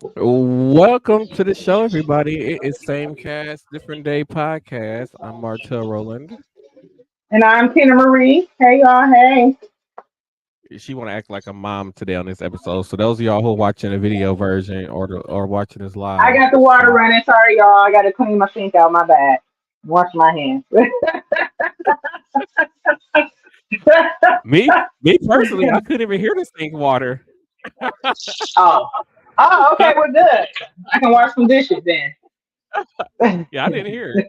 Welcome to the show, everybody. It is Same Cast, Different Day Podcast. I'm Martell Roland. And I'm Tina Marie. Hey y'all, hey. She want to act like a mom today on this episode. So those of y'all who are watching the video version or watching this I live, got the water running. Sorry y'all. I gotta clean my sink out, my bad. Wash my hands. me personally, I couldn't even hear the sink water. oh. Oh, okay, we're good. I can wash some dishes then. Yeah, I didn't hear it.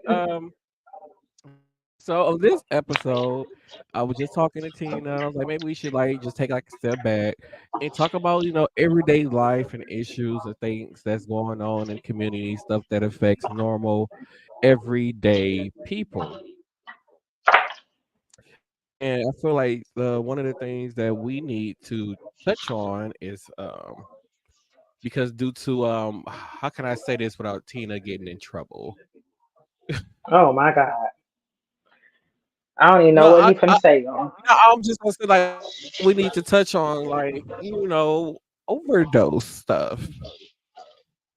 So on this episode, I was just talking to Tina. I was like, maybe we should like just take like a step back and talk about everyday life and issues and things that's going on in community stuff that affects normal everyday people. And I feel like one of the things that we need to touch on is because due to how can I say this without Tina getting in trouble? Oh my God. I don't even No, know what he I finna say, y'all. No, I'm just gonna say like we need to touch on like overdose stuff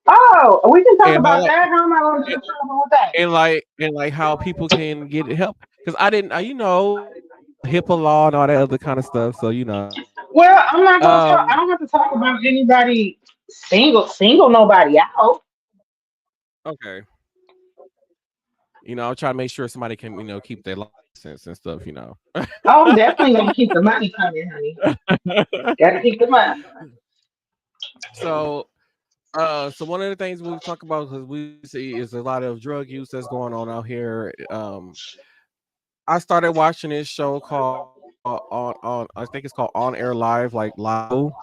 Oh, we can talk and how about like that. How am I gonna get in trouble with that? and like how people can get help because I didn't HIPAA law and all that other kind of stuff. So Well, I'm not gonna talk. I don't have to talk about anybody single nobody out. okay, I'm trying to make sure somebody can keep their license and stuff. Oh, I'm definitely gonna keep the money coming, honey. Gotta keep the money. So so one of the things we talk about because we see is a lot of drug use that's going on out here. I started watching this show called on I think it's called On Air Live, like live.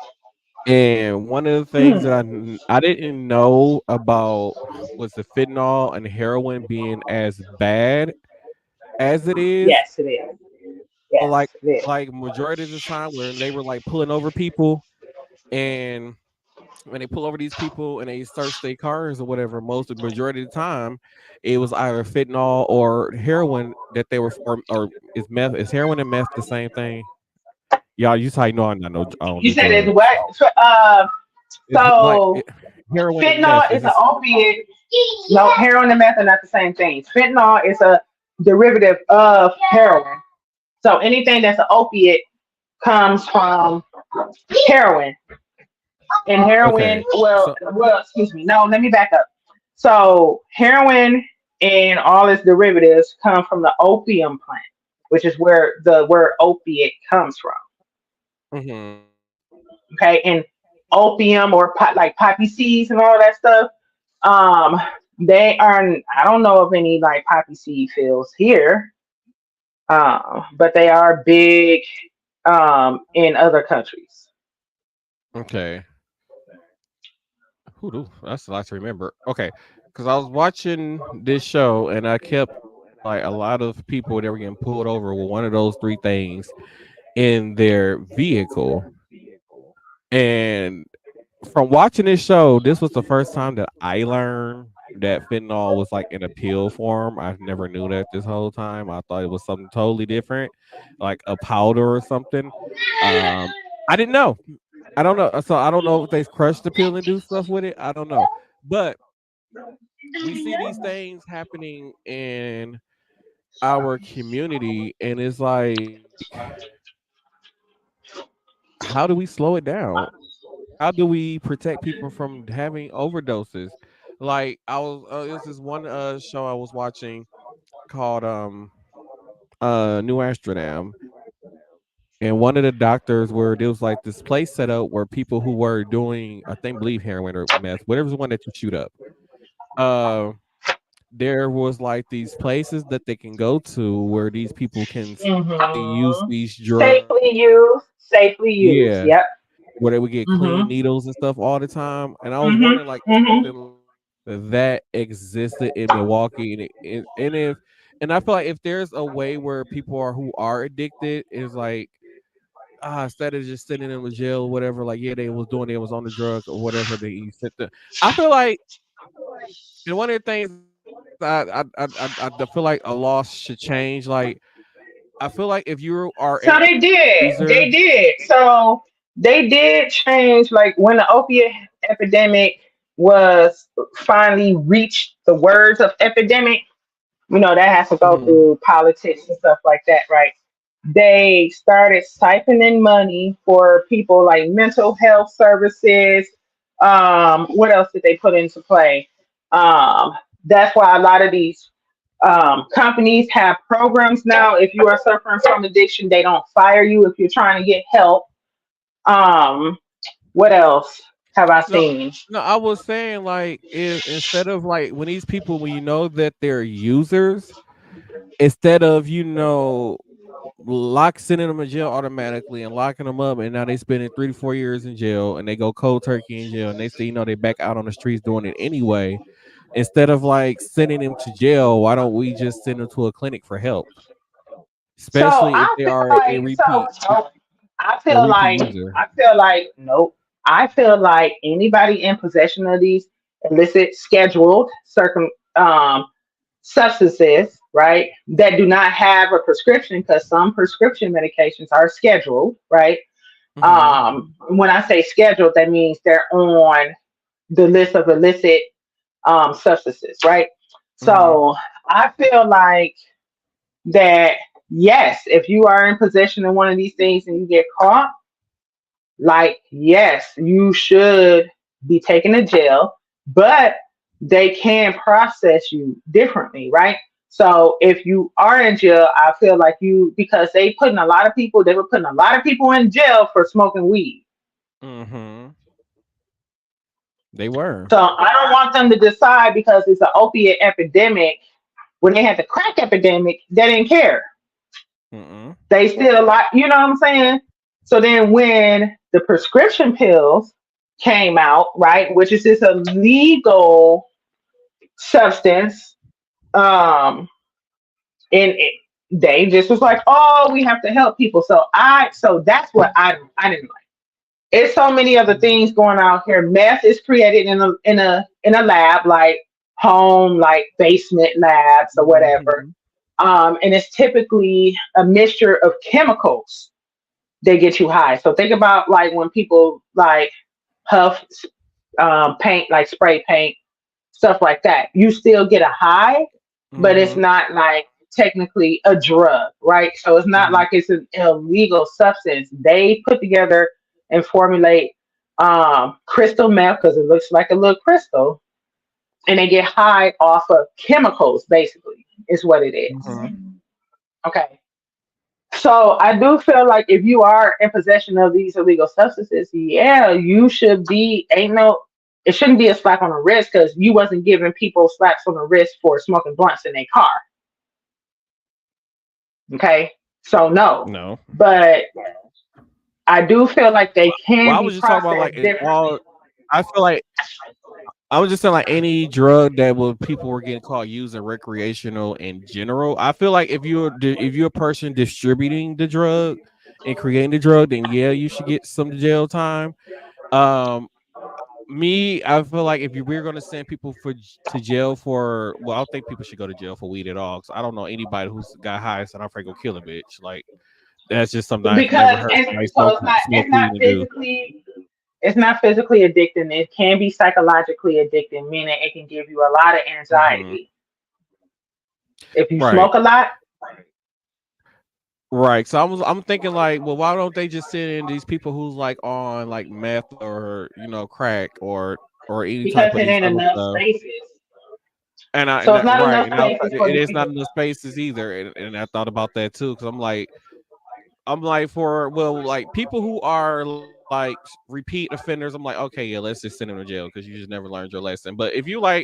And one of the things that Hmm. I didn't know about was the fentanyl and heroin being as bad as it is. Yes, it is. So Yes, it is. like majority of the time when they were like pulling over people and when they pull over these people and they search their cars or whatever, most of the majority of the time, it was either fentanyl or heroin that they were or is meth is heroin and meth the same thing? Y'all, you how you know I don't You do said it's drugs. what? It's like So heroin and meth fentanyl is is an this opiate. No, heroin and meth are not the same thing. Fentanyl is a derivative of heroin. So anything that's an opiate comes from heroin. And heroin, okay. excuse me. No, let me back up. So heroin and all its derivatives come from the opium plant, which is where the word opiate comes from. Hmm. Okay, and opium or like poppy seeds and all that stuff. Um, they are. I don't know of any like poppy seed fields here, but they are big in other countries. Okay. That's a lot to remember. Okay. Because I was watching this show and I kept like a lot of people that were getting pulled over with one of those three things in their vehicle. And from watching this show, this was the first time that I learned that fentanyl was like in a pill form. I never knew that this whole time. I thought it was something totally different, like a powder or something. Um, I didn't know. I don't know. So I don't know if they crush the pill and do stuff with it. I don't know. But we see these things happening in our community, and it's like, how do we slow it down? How do we protect people from having overdoses? Like it was this one show I was watching called New Amsterdam, and one of the doctors where there was like this place set up where people who were doing I think believe heroin or meth, whatever's the one that you shoot up. Uh, there was like these places that they can go to where these people can safely use Hmm. these drugs. Safely used. Safely used. Yeah, Yep. where they would get clean Hmm. needles and stuff all the time. And I was Hmm. wondering like if Hmm. something that existed in Milwaukee and if and I feel like if there's a way where people are who are addicted is like instead of just sending them to jail or whatever, like yeah, they was on the drug or whatever they sent them. I feel like and one of the things I feel like a law should change. Like I feel like if you are So an they did. user, They did. So they did change. Like when the opiate epidemic was finally reached the words of epidemic, that has to go Mm-hmm. through politics and stuff like that, right? They started siphoning money for people like mental health services. What else did they put into play? Um, that's why a lot of these companies have programs now. If you are suffering from addiction, they don't fire you if you're trying to get help. Um, what else have I No, seen? no, I was saying like if instead of like when these people when you know that they're users, instead of sending them in jail automatically and locking them up, and now they spending 3 to 4 years in jail, and they go cold turkey in jail, and they say they back out on the streets doing it anyway. Instead of like sending them to jail, why don't we just send them to a clinic for help? So Especially if I they feel are a like I a feel repeat like user. nope. I feel like anybody in possession of these illicit scheduled substances, right, that do not have a prescription, because some prescription medications are scheduled, right? Mm-hmm. When I say scheduled, that means they're on the list of illicit substances, right? Mm-hmm. So I feel like that yes, if you are in possession of one of these things and you get caught, like yes, you should be taken to jail, but they can process you differently, right? So if you are in jail, I feel like because they were putting a lot of people in jail for smoking weed. Mm-hmm. They were. So I don't want them to decide because it's an opiate epidemic. When they had the crack epidemic, they didn't care. Mm-mm. They still a lot, you know what I'm saying? So then when the prescription pills came out, right, which is this illegal substance, um, and they just was like, oh, we have to help people. So that's what I didn't like. It's so many other things going on here. Meth is created in a lab, like home, like basement labs or whatever. Mm-hmm. And it's typically a mixture of chemicals. They get you high. So think about like when people like puff paint, like spray paint, stuff like that. You still get a high, but it's Mm-hmm. not like technically a drug, right? So it's not Mm-hmm. like it's an illegal substance. They put together and formulate crystal meth because it looks like a little crystal, and they get high off of chemicals. Basically, is what it is. Mm-hmm. Okay. So I do feel like if you are in possession of these illegal substances, yeah, you should be. Ain't no, it shouldn't be a slap on the wrist because you wasn't giving people slaps on the wrist for smoking blunts in their car. Okay, so no, No. but I do feel like they Well, can I be was just talking about like processed in all. differently I feel like I was just saying like any drug that people were getting caught using recreational in general. I feel like if you're a person distributing the drug and creating the drug, then yeah, you should get some jail time. Um, I feel like if we're going to send people to jail for, well, I don't think people should go to jail for weed at all. Cause I don't know anybody who's got high and said I'm afraid go kill a bitch. Like that's just something I've never because heard somebody smoke it's not weed and do. physically addicting. It can be psychologically addicting, meaning it can give you a lot of Hmm. anxiety. If you Right. smoke a lot, Right. So I'm thinking like, well, why don't they just send in these people who's like on like meth or crack or any type because of it these ain't other enough stuff. spaces. And So it's that, not right, enough and spaces for it these is not people. in the spaces either, and I thought about that too because I'm like for well like people who are like repeat offenders, I'm like okay yeah let's just send them to jail because you just never learned your lesson. But if you like,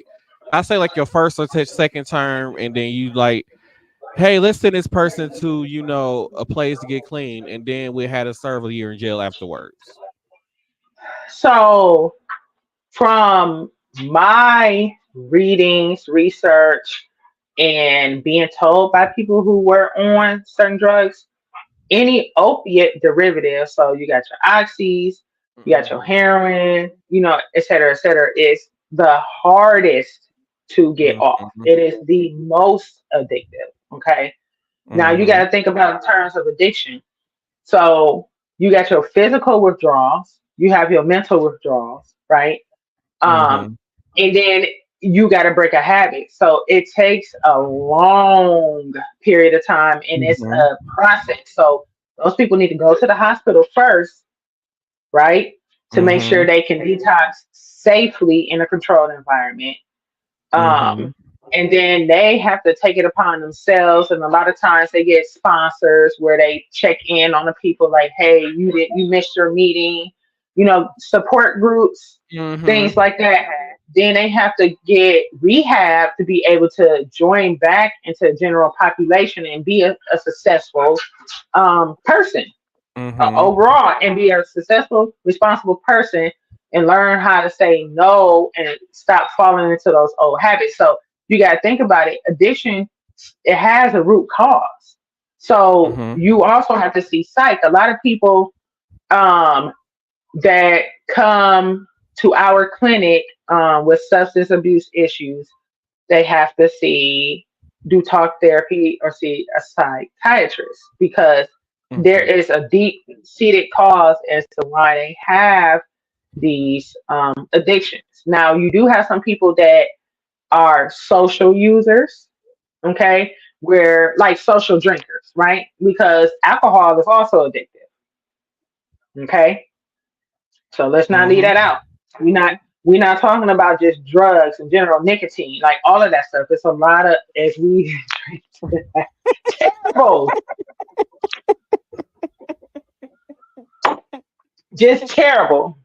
I say like your first or second term, and then you like hey, let's send this person to, a place to get clean, and then we had to serve a year in jail afterwards. So from my readings, research, and being told by people who were on certain drugs, any opiate derivative, so you got your oxys, you got your Mm-hmm. heroin, et cetera, is the hardest to get off. Mm-hmm. It is the most addictive. Okay. Now you Mm-hmm. got to think about in terms of addiction. So you got your physical withdrawals, you have your mental withdrawals, right? Mm-hmm. and then you got to break a habit. So it takes a long period of time, and it's Mhm. a process. So those people need to go to the hospital first, right, to make sure Mhm. they can detox safely in a controlled environment. Um, Mhm. and then they have to take it upon themselves. And a lot of times they get sponsors where they check in on the people like, hey, you missed your meeting, support groups, things Mhm. like that. Then they have to get rehab to be able to join back into the general population and be a successful person Mhm. overall, and be a successful, responsible person, and learn how to say no and stop falling into those old habits. So you got to think about it. Addiction, it has a root cause. So Mhm. you also have to see psych. A lot of people um, that come to our clinic with substance abuse issues, they have to do talk therapy or see a psychiatrist, because there Mhm. is a deep seated cause as to why they have these addictions. Now, you do have some people that are social users, okay, where like social drinkers, right? Because alcohol is also addictive, okay? So let's not leave that Mhm. out. We're not we're not talking about just drugs in general, nicotine, like all of that stuff. It's a lot of, as we terrible, just terrible.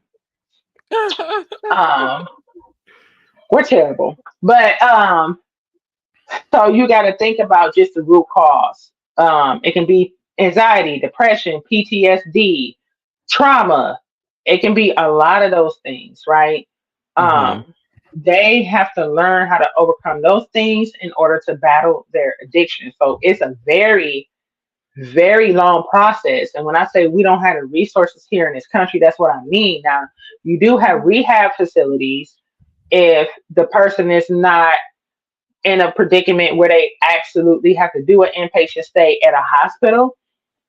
Um, we're terrible, but so you got to think about just the root cause. It can be anxiety, depression, PTSD, trauma. It can be a lot of those things, right? Mhm. Um, they have to learn how to overcome those things in order to battle their addiction. So it's a very, very long process. And when I say we don't have the resources here in this country, that's what I mean. Now, you do have rehab facilities if the person is not in a predicament where they absolutely have to do an inpatient stay at a hospital.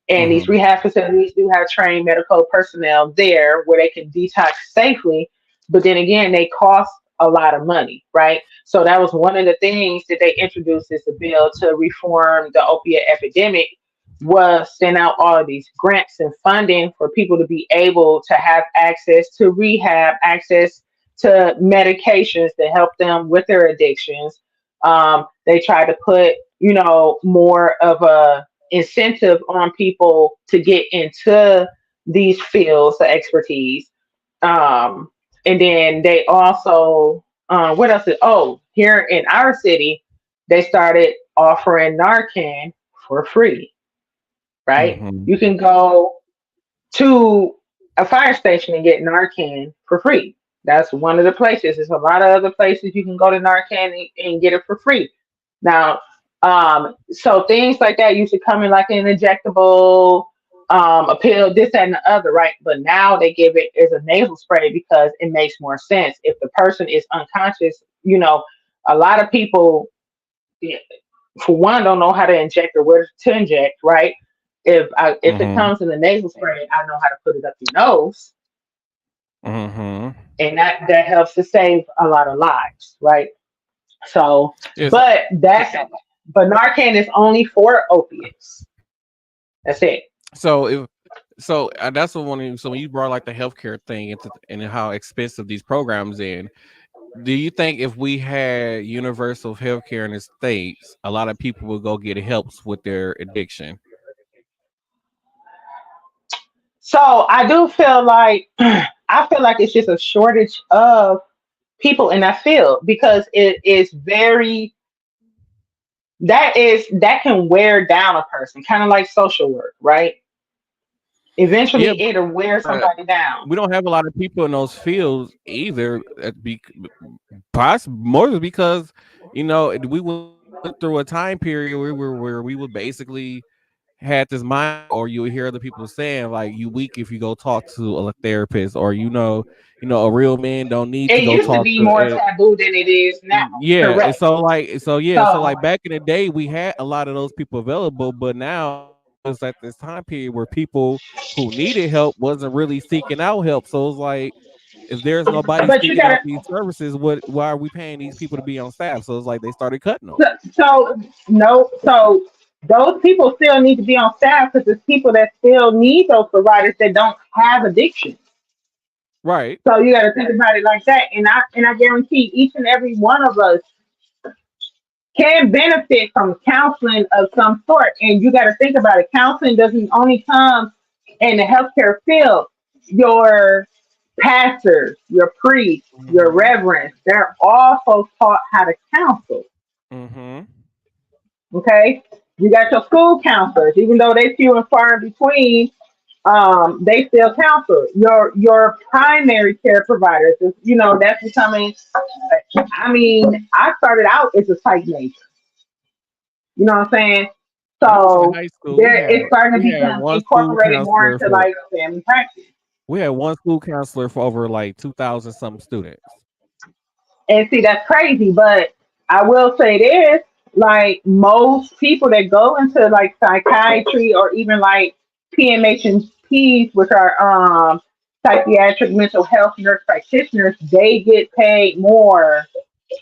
And these Mhm. rehab facilities do have trained medical personnel there where they can detox safely. But then again, they cost a lot of money, right? So that was one of the things that they introduced as a bill to reform the opiate epidemic, was send out all of these grants and funding for people to be able to have access to rehab, access to medications to help them with their addictions. They try to put, more of a incentive on people to get into these fields of expertise. Um, and then they also, what else? Here in our city, they started offering Narcan for free, right? Mhm. You can go to a fire station and get Narcan for free. That's one of the places. There's a lot of other places you can go to Narcan and get it for free. Now, so things like that used to come in like an injectable, a pill, this, that, and the other, right? But now they give it as a nasal spray because it makes more sense. If the person is unconscious, a lot of people, yeah, for one, don't know how to inject or where to inject, right? If it Mhm. comes in the nasal spray, I know how to put it up your nose, Mhm. and that helps to save a lot of lives, right? So, Yes. but Narcan is only for opiates. That's it. So if that's what one. So when you brought like the healthcare thing into and how expensive these programs in, do you think if we had universal healthcare in the states, a lot of people would go get helps with their addiction? So I do feel like I feel like it's just a shortage of people in that field, because it is very that can wear down a person, kind of like social work, right? Yeah, Eventually, it'll wear but somebody down. we don't have a lot of people in those fields either. More because we went through a time period where we would basically had this mindset, or you would hear other people saying like you weak if you go talk to a therapist, or a real man don't need to It go used to talk be to more taboo than it is now. yeah. And Correct. so like So back in the day we had a lot of those people available, but now it's like this time period where people who needed help wasn't really seeking out help. So it's like If there's nobody But you seeking gotta out these services, why are we paying these people to be on staff? So it's like they started cutting them. so no so those people still need to be on staff because there's people that still need those providers that don't have addiction. Right. So you got to think about it like that. And I guarantee each and every one of us can benefit from counseling of some sort. And you got to think about it. Counseling doesn't only come in the healthcare field. Your pastors, your priests, your Mm-hmm. reverends, they're also taught how to counsel. Mm-hmm. Okay, you got your school counselors, even though they few and far in between. They still counsel. Your primary care providers. That's becoming. I mean, I started out as a psych major. You know what I'm saying? When I was in So high school, there, it's starting to become one school incorporated more counselor into for like family practice. we had one school counselor for over like 2,000 some students. And see, that's crazy. But I will say this: like most people that go into like psychiatry or even like PMH and Ps, which are psychiatric mental health nurse practitioners, they get paid more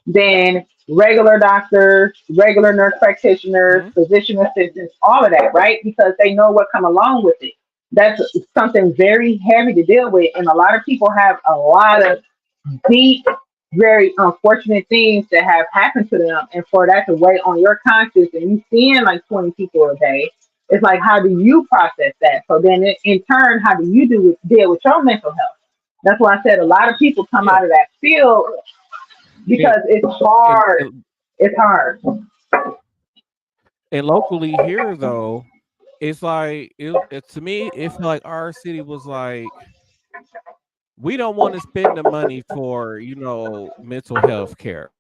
than regular doctors, regular nurse practitioners, Hmm. physician assistants, all of that, right? Because they know what come along with it. That's something very heavy to deal with, and a lot of people have a lot of deep, very unfortunate things that have happened to them, and for that to weigh on your conscience, and you seeing like 20 people a day, it's like how do you process that? So then, in turn, how do you deal with your mental health? That's why I said a lot of people come Yeah. out of that field And, because it's and hard. and It's hard. and locally here though, it's like to me, it felt like our city was like we don't want to spend the money for mental health care.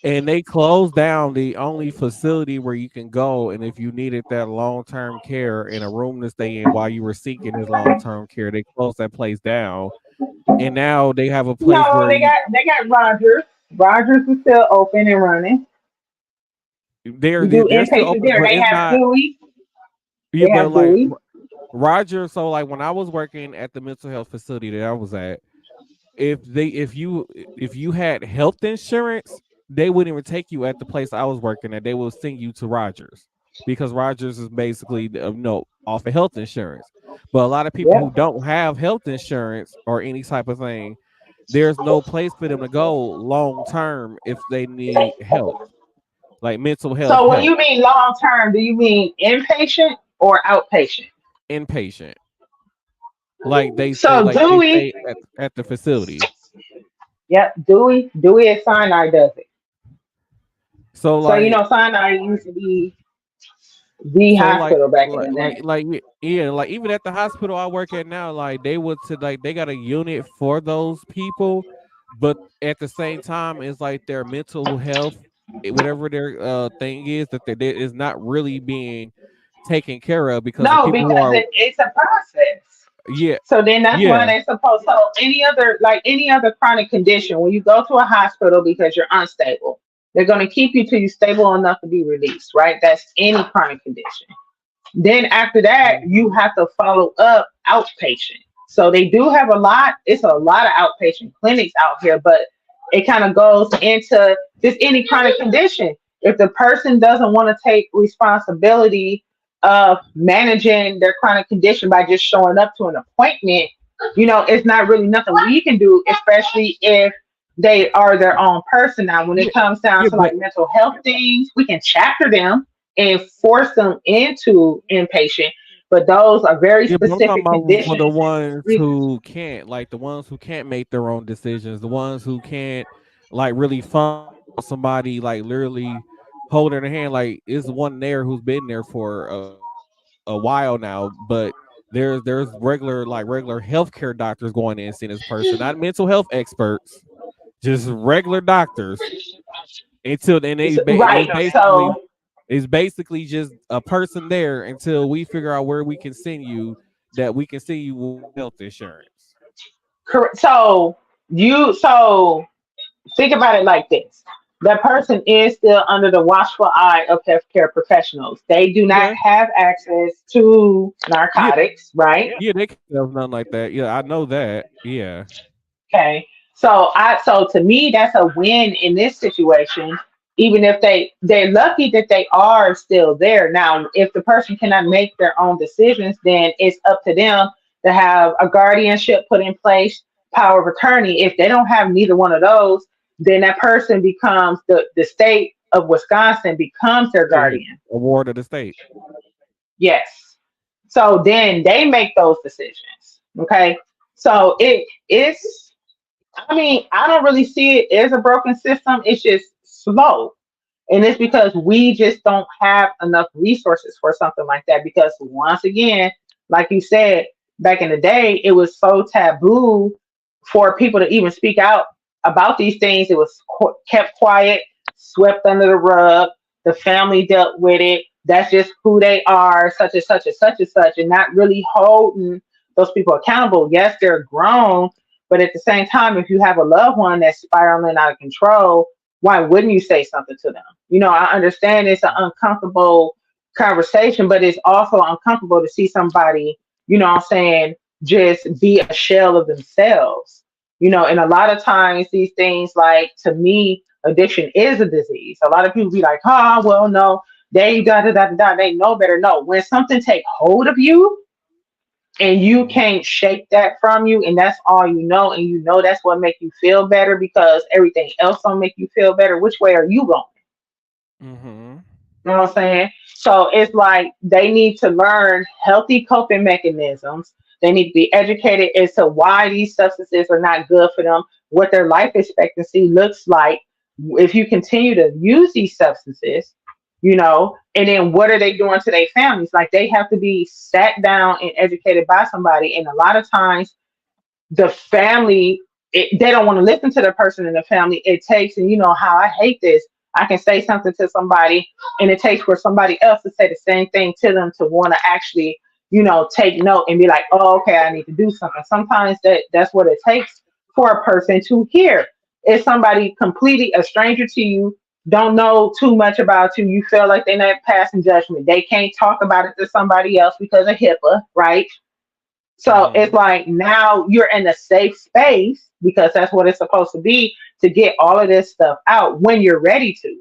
And they closed down the only facility where you can go, and if you needed that long-term care in a room to stay in while you were seeking this long-term care, they closed that place down. And now they have a place No, where they got Rogers. Rogers is still open and running. they're You do they're still inpatient open, there. but They it's have not. Dewey. Yeah, They but have like Dewey. Roger, so like when I was working at the mental health facility that I was at, if you had health insurance, they wouldn't even take you at the place I was working at. They will send you to Rogers because Rogers is basically no off of health insurance. But a lot of people who Yep. don't have health insurance or any type of thing, there's no place for them to go long term if they need help, like mental health So when help, you mean long term, do you mean inpatient or outpatient? inpatient. Like they stay, So Dewey, at the facility. yep, Dewey at Sinai does it. So So like Sinai used to be the So like hospital back in like the like day. like yeah, like even at the hospital I work at now, like they got a unit for those people, but at the same time, it's like their mental health, whatever their thing is, that they is not really being taken care of because the No, people who because are it's a process. yeah So then that's why yeah they're supposed to any other chronic condition, when you go to a hospital because you're unstable, they're gonna keep you till you're stable enough to be released, right? That's any chronic condition. Then after that, you hmm have to follow up outpatient. So they do have it's a lot of outpatient clinics out here, but it kind of goes into just any chronic condition. If the person doesn't want to take responsibility of managing their chronic condition by just showing up to an appointment, it's not really nothing we can do, especially if they are their own person. Now, when yeah it comes down yeah to like mental health things, we can chapter them and force them into inpatient. But those are very yeah, but I'm talking specific about for the conditions and ones reasons. who can't, like the ones who can't make their own decisions, the ones who can't like really function without somebody like literally holding their hand. Like it's one there who's been there for a while now, but there's regular healthcare doctors going in and seeing this person, not mental health experts, just regular doctors. Until then, Right. So it's basically just a person there until we figure out where we can send you, that we can send you with health insurance. correct. So think about it like this. That person is still under the watchful eye of healthcare professionals. They do not Yeah, have access to yeah, narcotics, right? yeah. They can't have nothing like that. Yeah, I know that. Yeah, Okay. So to me that's a win in this situation. Even if they're lucky that they are still there. Now, if the person cannot make their own decisions, then it's up to them to have a guardianship put in place, power of attorney. If they don't have neither one of those, then that person becomes the state of Wisconsin becomes their Yeah, guardian. award of the state. Yes. So then they make those decisions. Okay. So it is, I mean, I don't really see it as a broken system. It's just slow. And it's because we just don't have enough resources for something like that. Because once again, like you said, back in the day, it was so taboo for people to even speak out about these things. It was kept quiet, swept under the rug. The family dealt with it. That's just who they are, such and such and such and such, and not really holding those people accountable. Yes, they're grown, but at the same time, if you have a loved one that's spiraling out of control, why wouldn't you say something to them? I understand it's an uncomfortable conversation, but it's also uncomfortable to see somebody, what I'm saying, just be a shell of themselves. And a lot of times these things, like, to me, addiction is a disease. A lot of people be like, oh, well, no, they da da da da da, they know better. No, when something take hold of you and you Mhm. can't shake that from you, and that's all you know, and that's what make you feel better because everything else don't make you feel better, which way are you going? Mhm. You know what I'm saying? So it's like they need to learn healthy coping mechanisms. They need to be educated as to why these substances are not good for them, what their life expectancy looks like if you continue to use these substances, and then what are they doing to their families? Like, they have to be sat down and educated by somebody. And a lot of times the family, they don't want to listen to the person in the family. It takes, and you know how I hate this. I can say something to somebody, and it takes for somebody else to say the same thing to them to want to actually, take note and be like, oh, okay, I need to do something. Sometimes that's what it takes for a person to hear. If somebody completely a stranger to you, don't know too much about you, you feel like they're not passing judgment. They can't talk about it to somebody else because of HIPAA, right? So it's Mhm. like now you're in a safe space because that's what it's supposed to be to get all of this stuff out when you're ready to.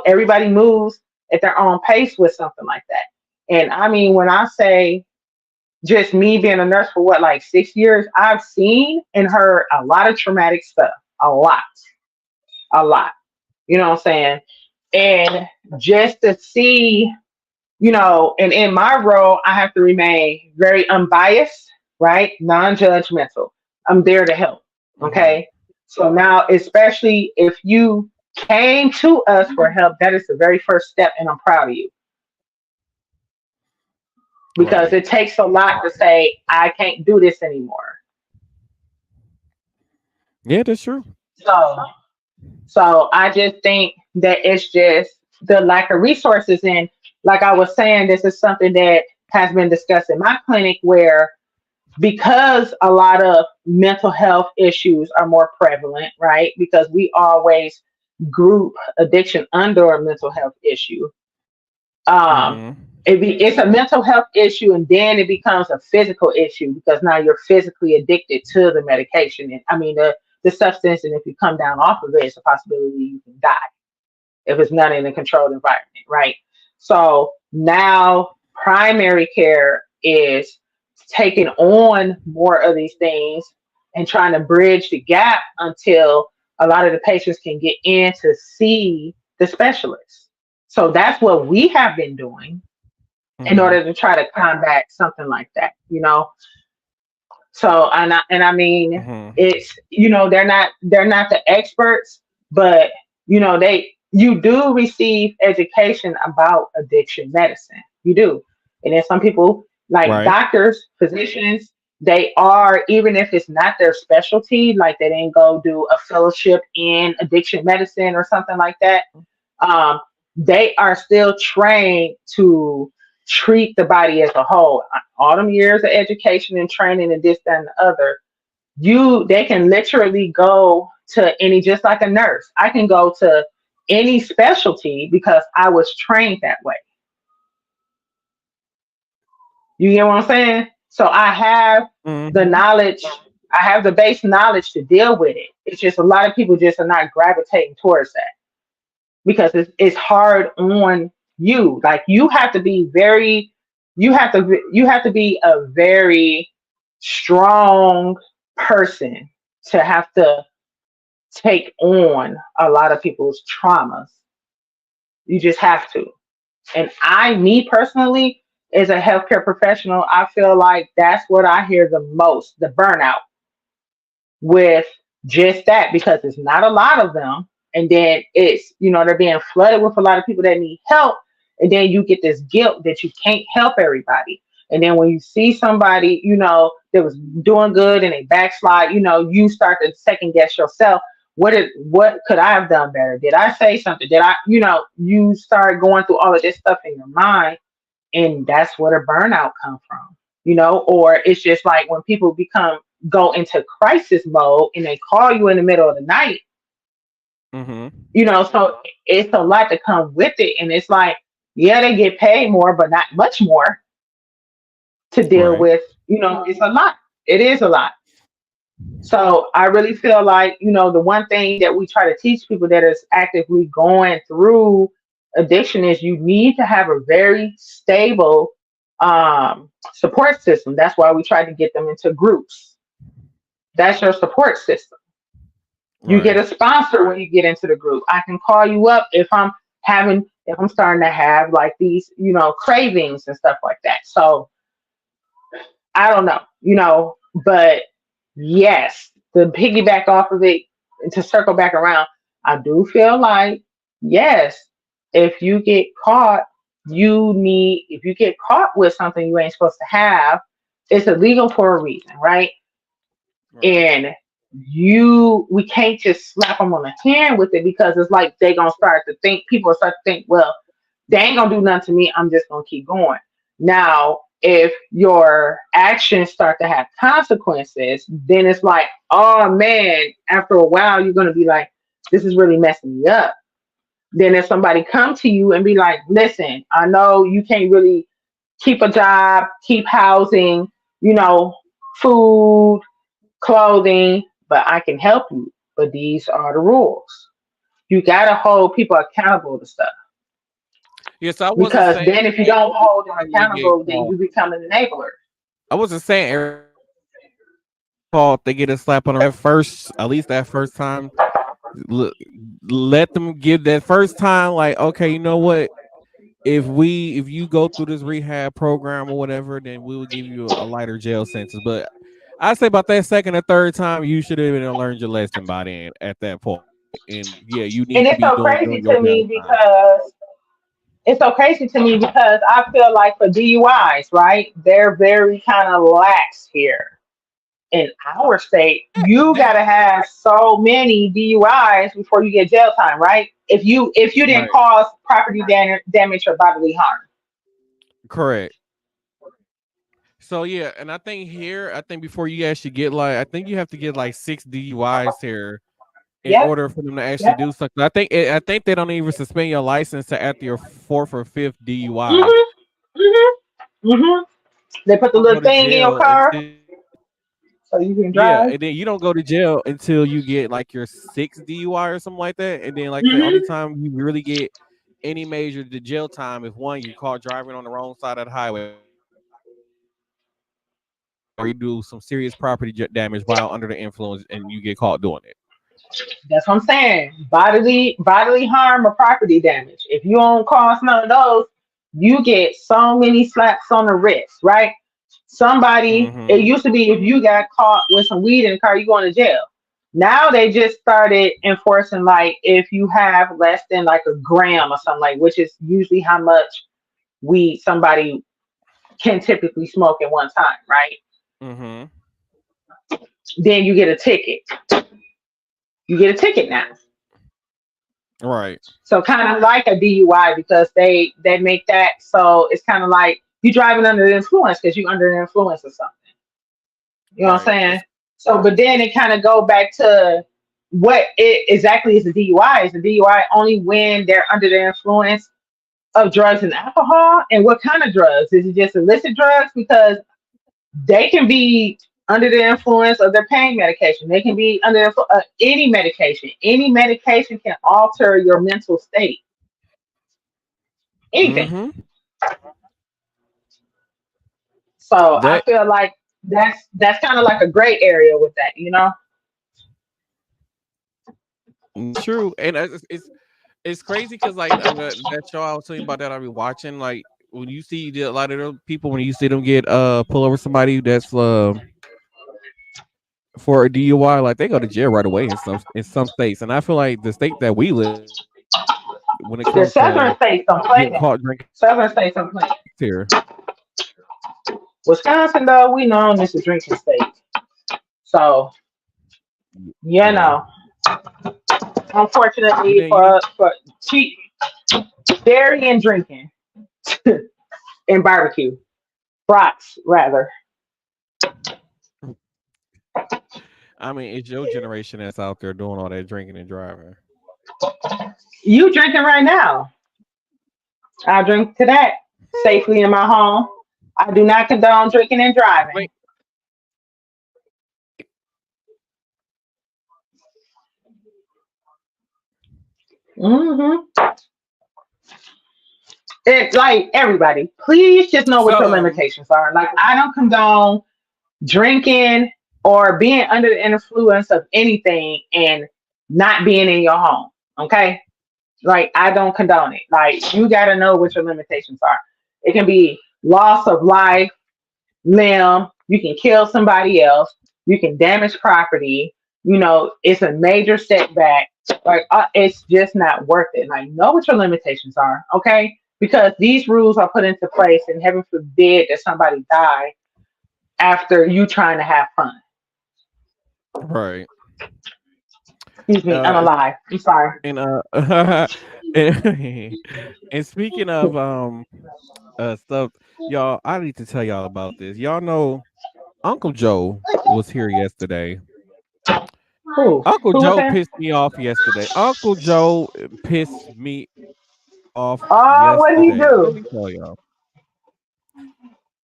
Everybody moves at their own pace with something like that. And I mean, when I say just me being a nurse for what, like 6 years, I've seen and heard a lot of traumatic stuff. A lot, a lot. You know what I'm saying? And just to see, and in my role, I have to remain very unbiased, right? Non judgmental. I'm there to help. Mhm. Okay. So now, especially if you came to us for help, that is the very first step. And I'm proud of you because Right. it takes a lot to say, I can't do this anymore. Yeah, that's true. So, so I just think that it's just the lack of resources. And like I was saying, this is something that has been discussed in my clinic where because a lot of mental health issues are more prevalent, right? Because we always group addiction under a mental health issue. Um, Mhm. it's a mental health issue, and then it becomes a physical issue because now you're physically addicted to the medication. And I mean the substance, and if you come down off of it, it's a possibility you can die if it's not in a controlled environment, right? So now primary care is taking on more of these things and trying to bridge the gap until a lot of the patients can get in to see the specialist. So that's what we have been doing in Mhm. order to try to combat something like that, So and I mean, Mhm. it's they're not the experts, but you do receive education about addiction medicine. You do. And then some people like Right. doctors, physicians, they are, even if it's not their specialty, like they didn't go do a fellowship in addiction medicine or something like that. Um, they are still trained to treat the body as a whole. All them years of education and training and this, that, and the other, they can literally go to any, just like a nurse. I can go to any specialty because I was trained that way. You get what I'm saying? So I have the Mhm. knowledge I have the base knowledge to deal with it. It's just a lot of people just are not gravitating towards that because it's hard on you. Like you have to be a very strong person to have to take on a lot of people's traumas. You just have to. And me personally, as a healthcare professional, I feel like that's what I hear the most, the burnout with just that, because it's not a lot of them. And then they're being flooded with a lot of people that need help. And then you get this guilt that you can't help everybody. And then when you see somebody, that was doing good and they backslide, you start to second guess yourself. What could I have done better? Did I say something? Did you start going through all of this stuff in your mind, and that's where the burnout come from, or it's just like when people go into crisis mode and they call you in the middle of the night, Mm-hmm. so it's a lot to come with it. And it's like, yeah, they get paid more, but not much more to deal Right. with. It's a lot. It is a lot. So I really feel like, the one thing that we try to teach people that is actively going through addiction is you need to have a very stable support system. That's why we try to get them into groups. That's your support system. You get Right. a sponsor when you get into the group. I can call you up if I'm starting to have like these, cravings and stuff like that. So I don't know, but yes, to piggyback off of it and to circle back around, I do feel like, yes, if you get caught, if you get caught with something you ain't supposed to have, it's illegal for a reason, right? Right. And we can't just slap them on the hand with it, because it's like people start to think, well, they ain't gonna do nothing to me, I'm just gonna keep going. Now if your actions start to have consequences, then it's like, oh man, after a while you're gonna be like, this is really messing me up. Then if somebody come to you and be like, listen, I know you can't really keep a job, keep housing, you know food, clothing, but I can help you. But these are the rules. You gotta hold people accountable to stuff. Yes, I wasn't Because saying then if you don't hold them everybody will get accountable, then caught. you become an enabler. I wasn't saying everybody caught, they get a slap on the first, at least that first time. l- Let them give that first time, like, okay, you know what, if you go through this rehab program or whatever, then we will give you a lighter jail sentence. But I say about that second or third time, you should have even learned your lesson by then at that point. And yeah, you And need to be doing during your downtime. it's so crazy to me because I feel like for DUIs, right? They're very kind of lax here. In our state, you That gotta have so many DUIs before you get jail time, right? If you didn't right, cause property damage or bodily harm. correct. So yeah, and I think here, I think before you actually get like, I think you have to get like 6 DUIs here in Yep. order for them to actually Yep. do something. I think they don't even suspend your license to after your fourth or fifth DUI. Mhm. Mhm. Mhm. They put the Don't go little to thing in your jail car until so you can yeah, drive. and then you don't go to jail until you get like your sixth DUI or something like that. And then like the only Mhm. time you really get any major the jail time if one you're caught driving on the wrong side of the highway or you do some serious property damage while under the influence and you get caught doing it. That's what I'm saying. Bodily harm or property damage. If you don't cause none of those, you get so many slaps on the wrist, right? It Mm-hmm. used to be if you got caught with some weed in the car, you going to jail. Now they just started enforcing like if you have less than like a gram or something, like, which is usually how much weed somebody can typically smoke at one time, right? Mm-hmm. Then you get a ticket. You get a ticket now. Right. So kind of like a DUI, because they make that so it's kind of like you driving under the influence because you under the influence or something. You know what I'm Right. saying? So, but then it kind of go back to what it exactly is a DUI. Is a DUI only when they're under the influence of drugs and alcohol? And what kind of drugs? Is it just illicit drugs? Because they can be. under the influence of their pain medication. They can be under any medication. Any medication can alter your mental state. Anything. Mm-hmm. So I That feel like that's kind of like a gray area with that, you know. true, and it's crazy because like that show I was telling you about that I be watching. Like when you see a lot of those people, when you see them get pull over somebody that's for a DUI, like they go to jail right away in some states. And I feel like the state that we live in, when it The comes to southern states don't play getting that. caught drinking Southern states don't play it. here, Wisconsin, though, we know this is a drinking state. So you yeah, know, but unfortunately then for cheap dairy and drinking and barbecue, brats rather. I mean, it's your generation that's out there doing all that drinking and driving. You drinking right now? I drink to that safely in my home. I do not condone drinking and driving. Wait, hmm It's like everybody, please just know what your so limitations are. Like I don't condone drinking or being under the influence of anything and not being in your home. Okay, like I don't condone it. Like you got to know what your limitations are. It can be loss of life, limb. You can kill somebody else. You can damage property. You know, it's a major setback. Like, it's just not worth it. Like, know what your limitations are, okay? Because these rules are put into place, and heaven forbid that somebody die after you trying to have fun. right, Excuse me, I'm uh, alive. I'm sorry. and and, and speaking of stuff, y'all, I need to tell y'all about this. Y'all know Uncle Joe was here yesterday. Who? Uncle Who was Joe there? pissed me off yesterday. Uncle Joe pissed me off Oh, what did he yesterday. Let do? me tell y'all.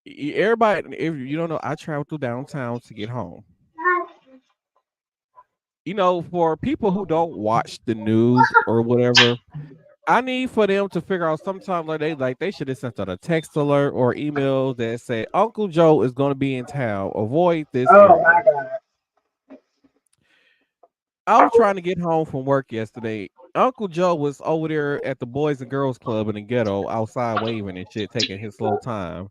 Everybody, if you don't know, I travel through downtown to get home. For people who don't watch the news or whatever, I need for them to figure out sometime they should have sent out a text alert or email that said Uncle Joe is going to be in town. Avoid this Oh area. my God. I was trying to get home from work yesterday. Uncle Joe was over there at the Boys and Girls Club in the ghetto outside waving and shit, taking his slow time.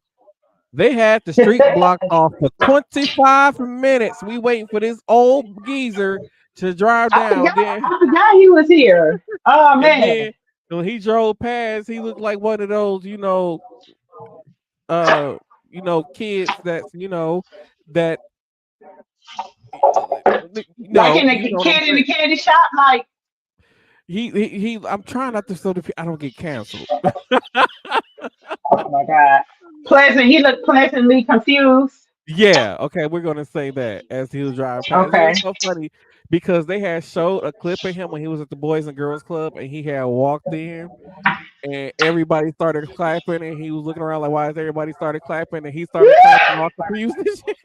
They had the street blocked off for 25 minutes. We waiting for this old geezer to drive down. I forgot he was here. Oh And man. then when he drove past, he looked like one of those, uh, kids that Like in you the know what I'm kid in the saying. candy shop, like, I'm trying not to so that I don't get canceled. oh my God. Pleasant. He looked pleasantly confused. Yeah, okay, we're gonna say that as he was driving past. It Okay. was so funny because they had showed a clip of him when he was at the Boys and Girls Club and he had walked in and everybody started clapping and he was looking around like why is everybody started clapping and he started clapping off confused and shit.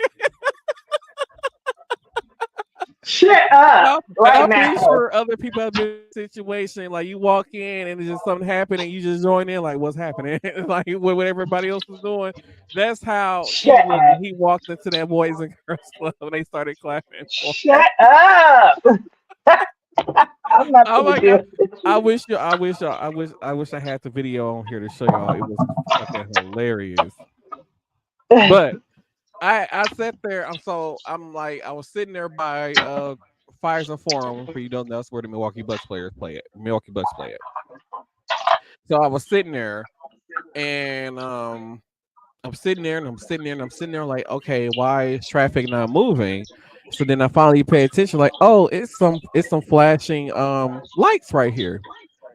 Shut And up I'm, and right I'm pretty now. sure other people have been in a situation like you walk in and it's just something happened and you just join in like what's happening like what everybody else was doing. That's how he Shut was up. when he walked into that Boys and Girls Club and they started clapping for him. Shut up. I'm not Oh gonna my do god. it. I wish I had the video on here to show y'all. It was fucking hilarious. But I sat there. I'm like I was sitting there by Fires and Forum for you don't know that's where the Milwaukee Bucks players play it. Milwaukee Bucks play it. So I was sitting there and I'm sitting there and I'm sitting there and I'm sitting there like, okay, why is traffic not moving? So then I finally pay attention, like, oh, it's some flashing lights right here.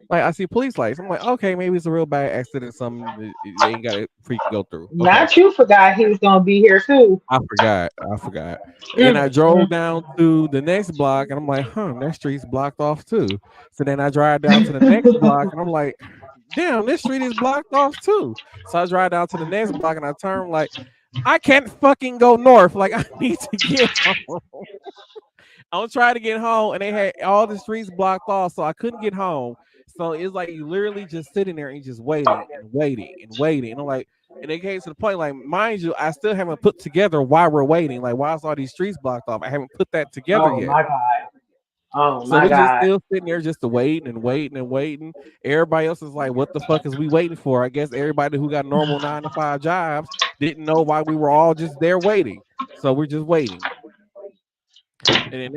Like I see police lights. I'm like, okay, maybe it's a real bad accident. Something they ain't got to freak go through. Okay, Not you forgot he was gonna be here too. I forgot. I forgot. And I Mm, drove mm. down to the next block, and I'm like, huh, that street's blocked off too. So then I drive down to the next block, and I'm like, damn, this street is blocked off too. So I drive down to the next block, and I turn like I can't fucking go north. Like I need to get home. I'm trying to get home, and they had all the streets blocked off, so I couldn't get home. So it's like you literally just sitting there and just waiting and waiting and waiting. And I'm like, and it came to the point, like, mind you, I still haven't put together why we're waiting. Like, why is all these streets blocked off? I haven't put that together Oh yet. my God. Oh So my we just God. still sitting there just waiting and waiting and waiting. Everybody else is like, what the fuck is we waiting for? I guess everybody who got normal 9 to 5 jobs didn't know why we were all just there waiting. So we're just waiting. And then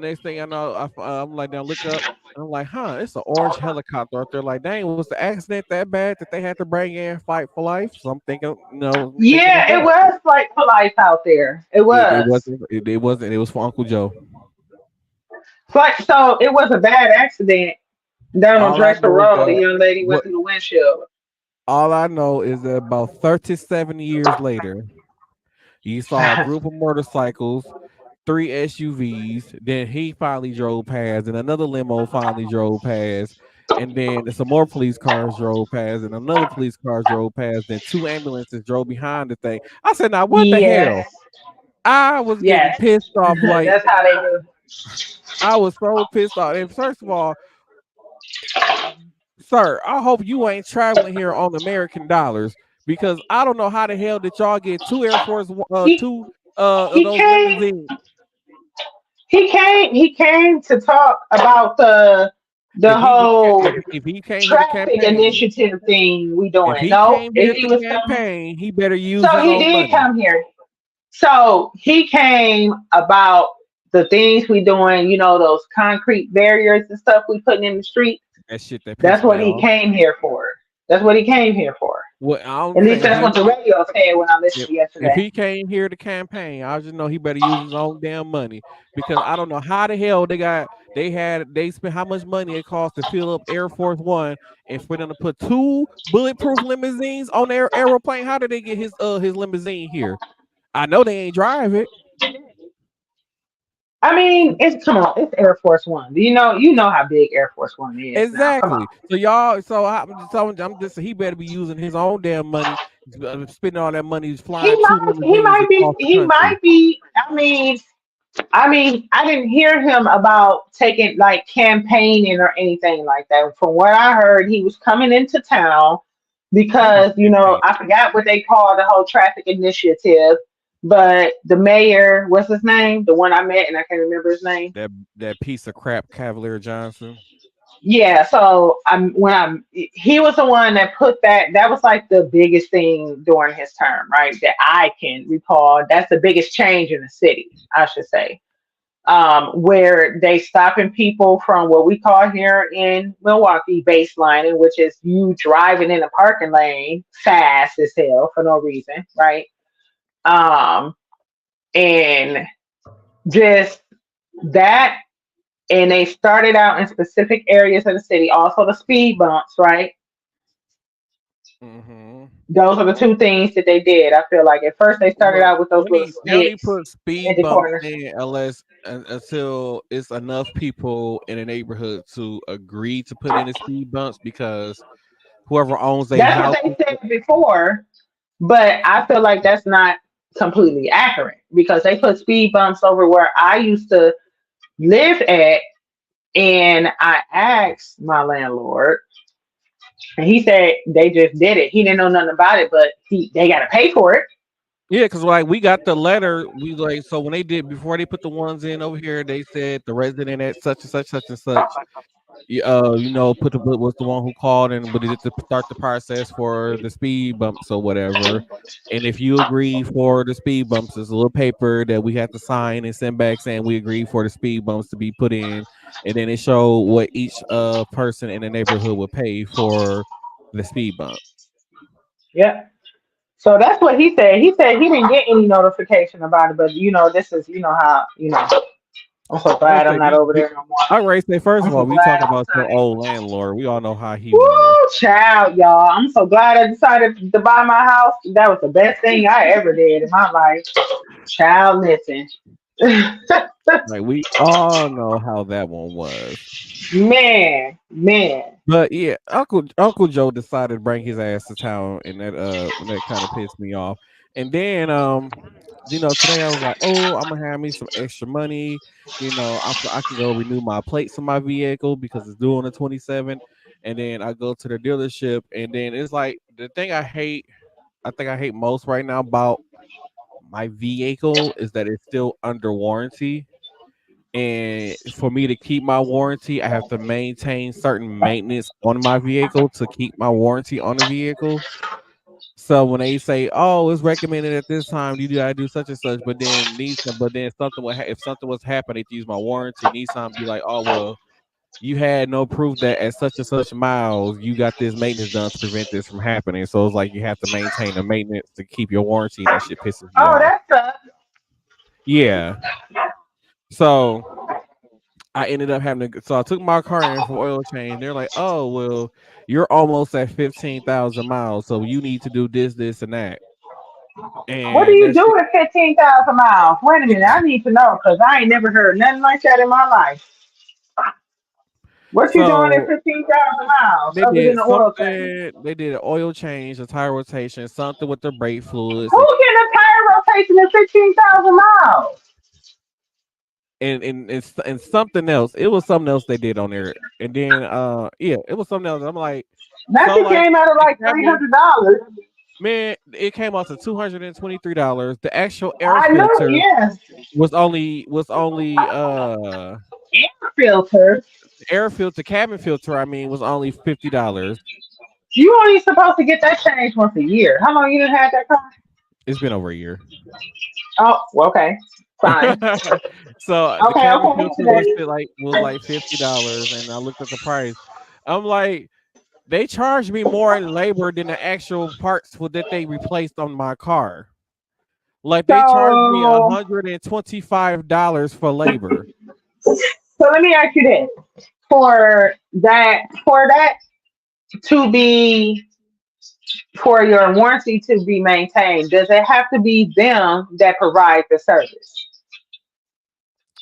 next thing I know, I'm like, now look up. And I'm like, huh, it's an orange helicopter out there. Like, dang, was the accident that bad that they had to bring in fight for life? So I'm thinking, I'm thinking it's Yeah, it that. was like for life out there. It It was. wasn't. It wasn't. It was for Uncle Joe. Like so, it was a bad accident down on All I Drexel know is Road. The that young lady what. went through the windshield. All I know is that about 37 years later, you saw a group of motorcycles, three SUVs. Then he finally drove past, and another limo finally drove past, and then some more police cars drove past, and another police car drove past. Then two ambulances drove behind the thing. I said, "Now what the Yes, hell?" I was getting yes. pissed off. Like That's how they do. I was so pissed off. And first of all, sir, I hope you ain't traveling here on American dollars because I don't know how the hell did y'all get two Air Force He two of he those came limousines. he came to talk about the If he was whole if he came here to traffic campaign, initiative thing we if doing. he No, came here if he to was coming, campaign, he better use so his he own did money. come here. So he came about the things we doing, those concrete barriers and stuff we putting in the street. That shit that That's pissed what me he off. came here for. That's what he came here for. What I'm At least saying, that's what the radio said when I listened if yesterday. he came here to campaign, I just know he better use his own damn money because I don't know how the hell they spent how much money it cost to fill up Air Force One and for them to put two bulletproof limousines on their aeroplane. How did they get his limousine here? I know they ain't drive it. I mean, it's come on, it's Air Force One. You know how big Air Force One is now. Come on. Exactly. So y'all, I'm just he better be using his own damn money, spending all that money He flying two might he limousines might be across the he country. might be. I mean, I didn't hear him about taking like campaigning or anything like that. From what I heard, he was coming into town He was because campaigning. I forgot what they call the whole traffic initiative, but the mayor, what's his name? The one I met and I can't remember his name. That piece of crap, Cavalier Johnson. Yeah, so he was the one that put that was like the biggest thing during his term, right? That I can recall. That's the biggest change in the city, I should say. Where they stopping people from what we call here in Milwaukee baselining, which is you driving in a parking lane fast as hell for no reason, right? Um, and just that, and they started out in specific areas of the city. Also, the speed bumps, right? Mm-hmm. Those are the two things that they did. I feel like at first they started Well, out with those little they only sticks put at speed the bumps corners. in until it's enough people in a neighborhood to agree to put in the speed bumps because whoever owns a That's what house. they said before, but I feel like that's not completely accurate because they put speed bumps over where I used to live at, and I asked my landlord, and he said they just did it. He didn't know nothing about it, but they got to pay for it. Yeah, because like we got the letter, we like so when they did before they put the ones in over here, they said the resident at such and such put the was the one who called and but it to start the process for the speed bumps or whatever. And if you agree for the speed bumps, there's a little paper that we have to sign and send back saying we agree for the speed bumps to be put in, and then it showed what each person in the neighborhood would pay for the speed bump. Yep. So that's what he said. He said he didn't get any notification about it, but this is how I'm so I glad I'm say, not over there no more. I already say first I'm of so all, we glad talking I'm about your sunny. old landlord. We all know how he was. Woo, child, y'all. I'm so glad I decided to buy my house. That was the best thing I ever did in my life. Child, listen. Like we all know how that one was. Man, man. But yeah, Uncle Joe decided to bring his ass to town, and that kind of pissed me off. And then today I was like, oh, I'm gonna have me some extra money. I can go renew my plates on my vehicle because it's due on the 27th. And then I go to the dealership, and then it's like the thing I think I hate most right now about my vehicle is that it's still under warranty. And for me to keep my warranty, I have to maintain certain maintenance on my vehicle to keep my warranty on the vehicle. So when they say, "Oh, it's recommended at this time, you gotta do such and such," but then something if something was happening to use my warranty, Nissan be like, "Oh well, you had no proof that at such and such miles you got this maintenance done to prevent this from happening." So it's like you have to maintain the maintenance to keep your warranty, and that shit pisses me Oh, off. that sucks. Yeah. So I ended up having to. So I took my car in for oil change. They're like, "Oh well, you're almost at 15,000 miles, so you need to do this, this, and that." What do And you that do shit. with 15,000 miles? Wait a minute, I need to know because I ain't never heard nothing like that in my life. What you doing at So 15,000 miles they other than did the oil change? something. They did an oil change, a tire rotation, something with the brake fluids, Who getting a tire rotation at 15,000 miles? and something else. It was something else they did on there. And then yeah, it was something else. I'm like, That so shit like came out of the like cabin, $300. man, it came out to $223. The actual air I know, filter yes. was only Air filter. the air filter, cabin filter, I mean, was only $50. You only supposed to get that changed once a year. How long you done had that car? It's been over a year. Oh, well, okay. Fine. So the Okay, cabin okay. filter was like $50, and I looked at the price. I'm like, they charged me more in labor than the actual parts that they replaced on my car. Like they charged me So, $125 for labor. so let me ask you this: for that to be for your warranty to be maintained, does it have to be them that provide the service?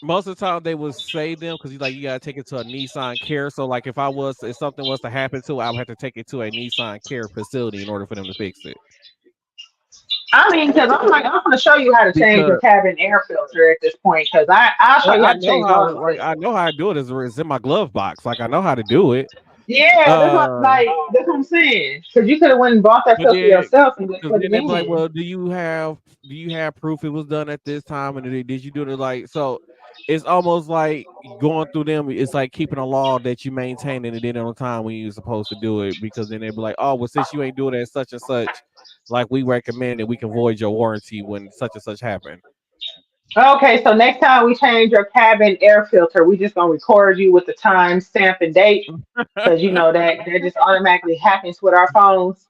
Most of the time they would say them because you gotta take it to a Nissan Care. So like if something was to happen to it, I would have to take it to a Nissan Care facility in order for them to fix it. I mean, because I'm like, I'm going to show you how to change your Because cabin air filter at this point. Because I'll show like you how to change all them things. I know how to do it. It's in my glove box. Like I know how to do it. Yeah, Uh, that's what I'm saying. Because you could have went and bought that but stuff for then yourself and just because put then it they be like, in. well, do you have proof it was done at this time? And did you do it like so? It's almost like going through them. It's like keeping a law that you maintain and it did on time when you're supposed to do it. Because then they be like, oh, well, since you ain't doing it at such and such, like we recommend that we can void your warranty when such and such happened. Okay, so next time we change your cabin air filter, we just gonna record you with the time, stamp, and date, because you know that just automatically happens with our phones,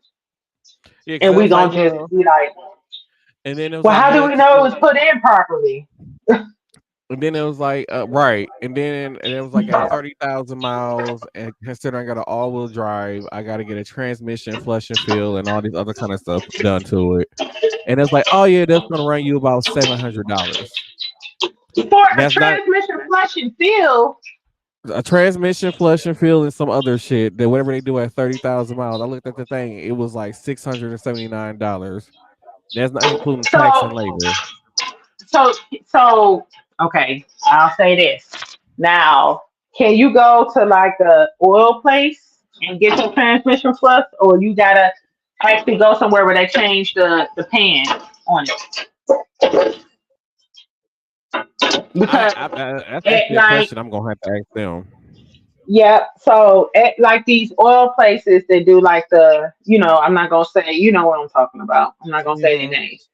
Yeah, because and I we was like, gonna just well, be like, and then it was well, like, how do yeah, we know it was put in properly? and then it was like, right. And it was like at 30,000 miles, and considering I got an all wheel drive, I got to get a transmission, flush and fill, and all these other kind of stuff done to it. And it's like, oh, yeah, that's going to run you about $700. For a That's not transmission flush and fill. a transmission, flush and fill, and some other shit that whatever they do at 30,000 miles. I looked at the thing, it was like $679. That's not including tax and So labor. so okay, I'll say this. Now, can you go to like a oil place and get your transmission flush, or you gotta actually go somewhere where they change the pan on it? Because That's at actually a like question I'm going to have to ask them. yeah, so at like these oil places they do like I'm not gonna say what I'm talking about. I'm not gonna say any Hmm. names.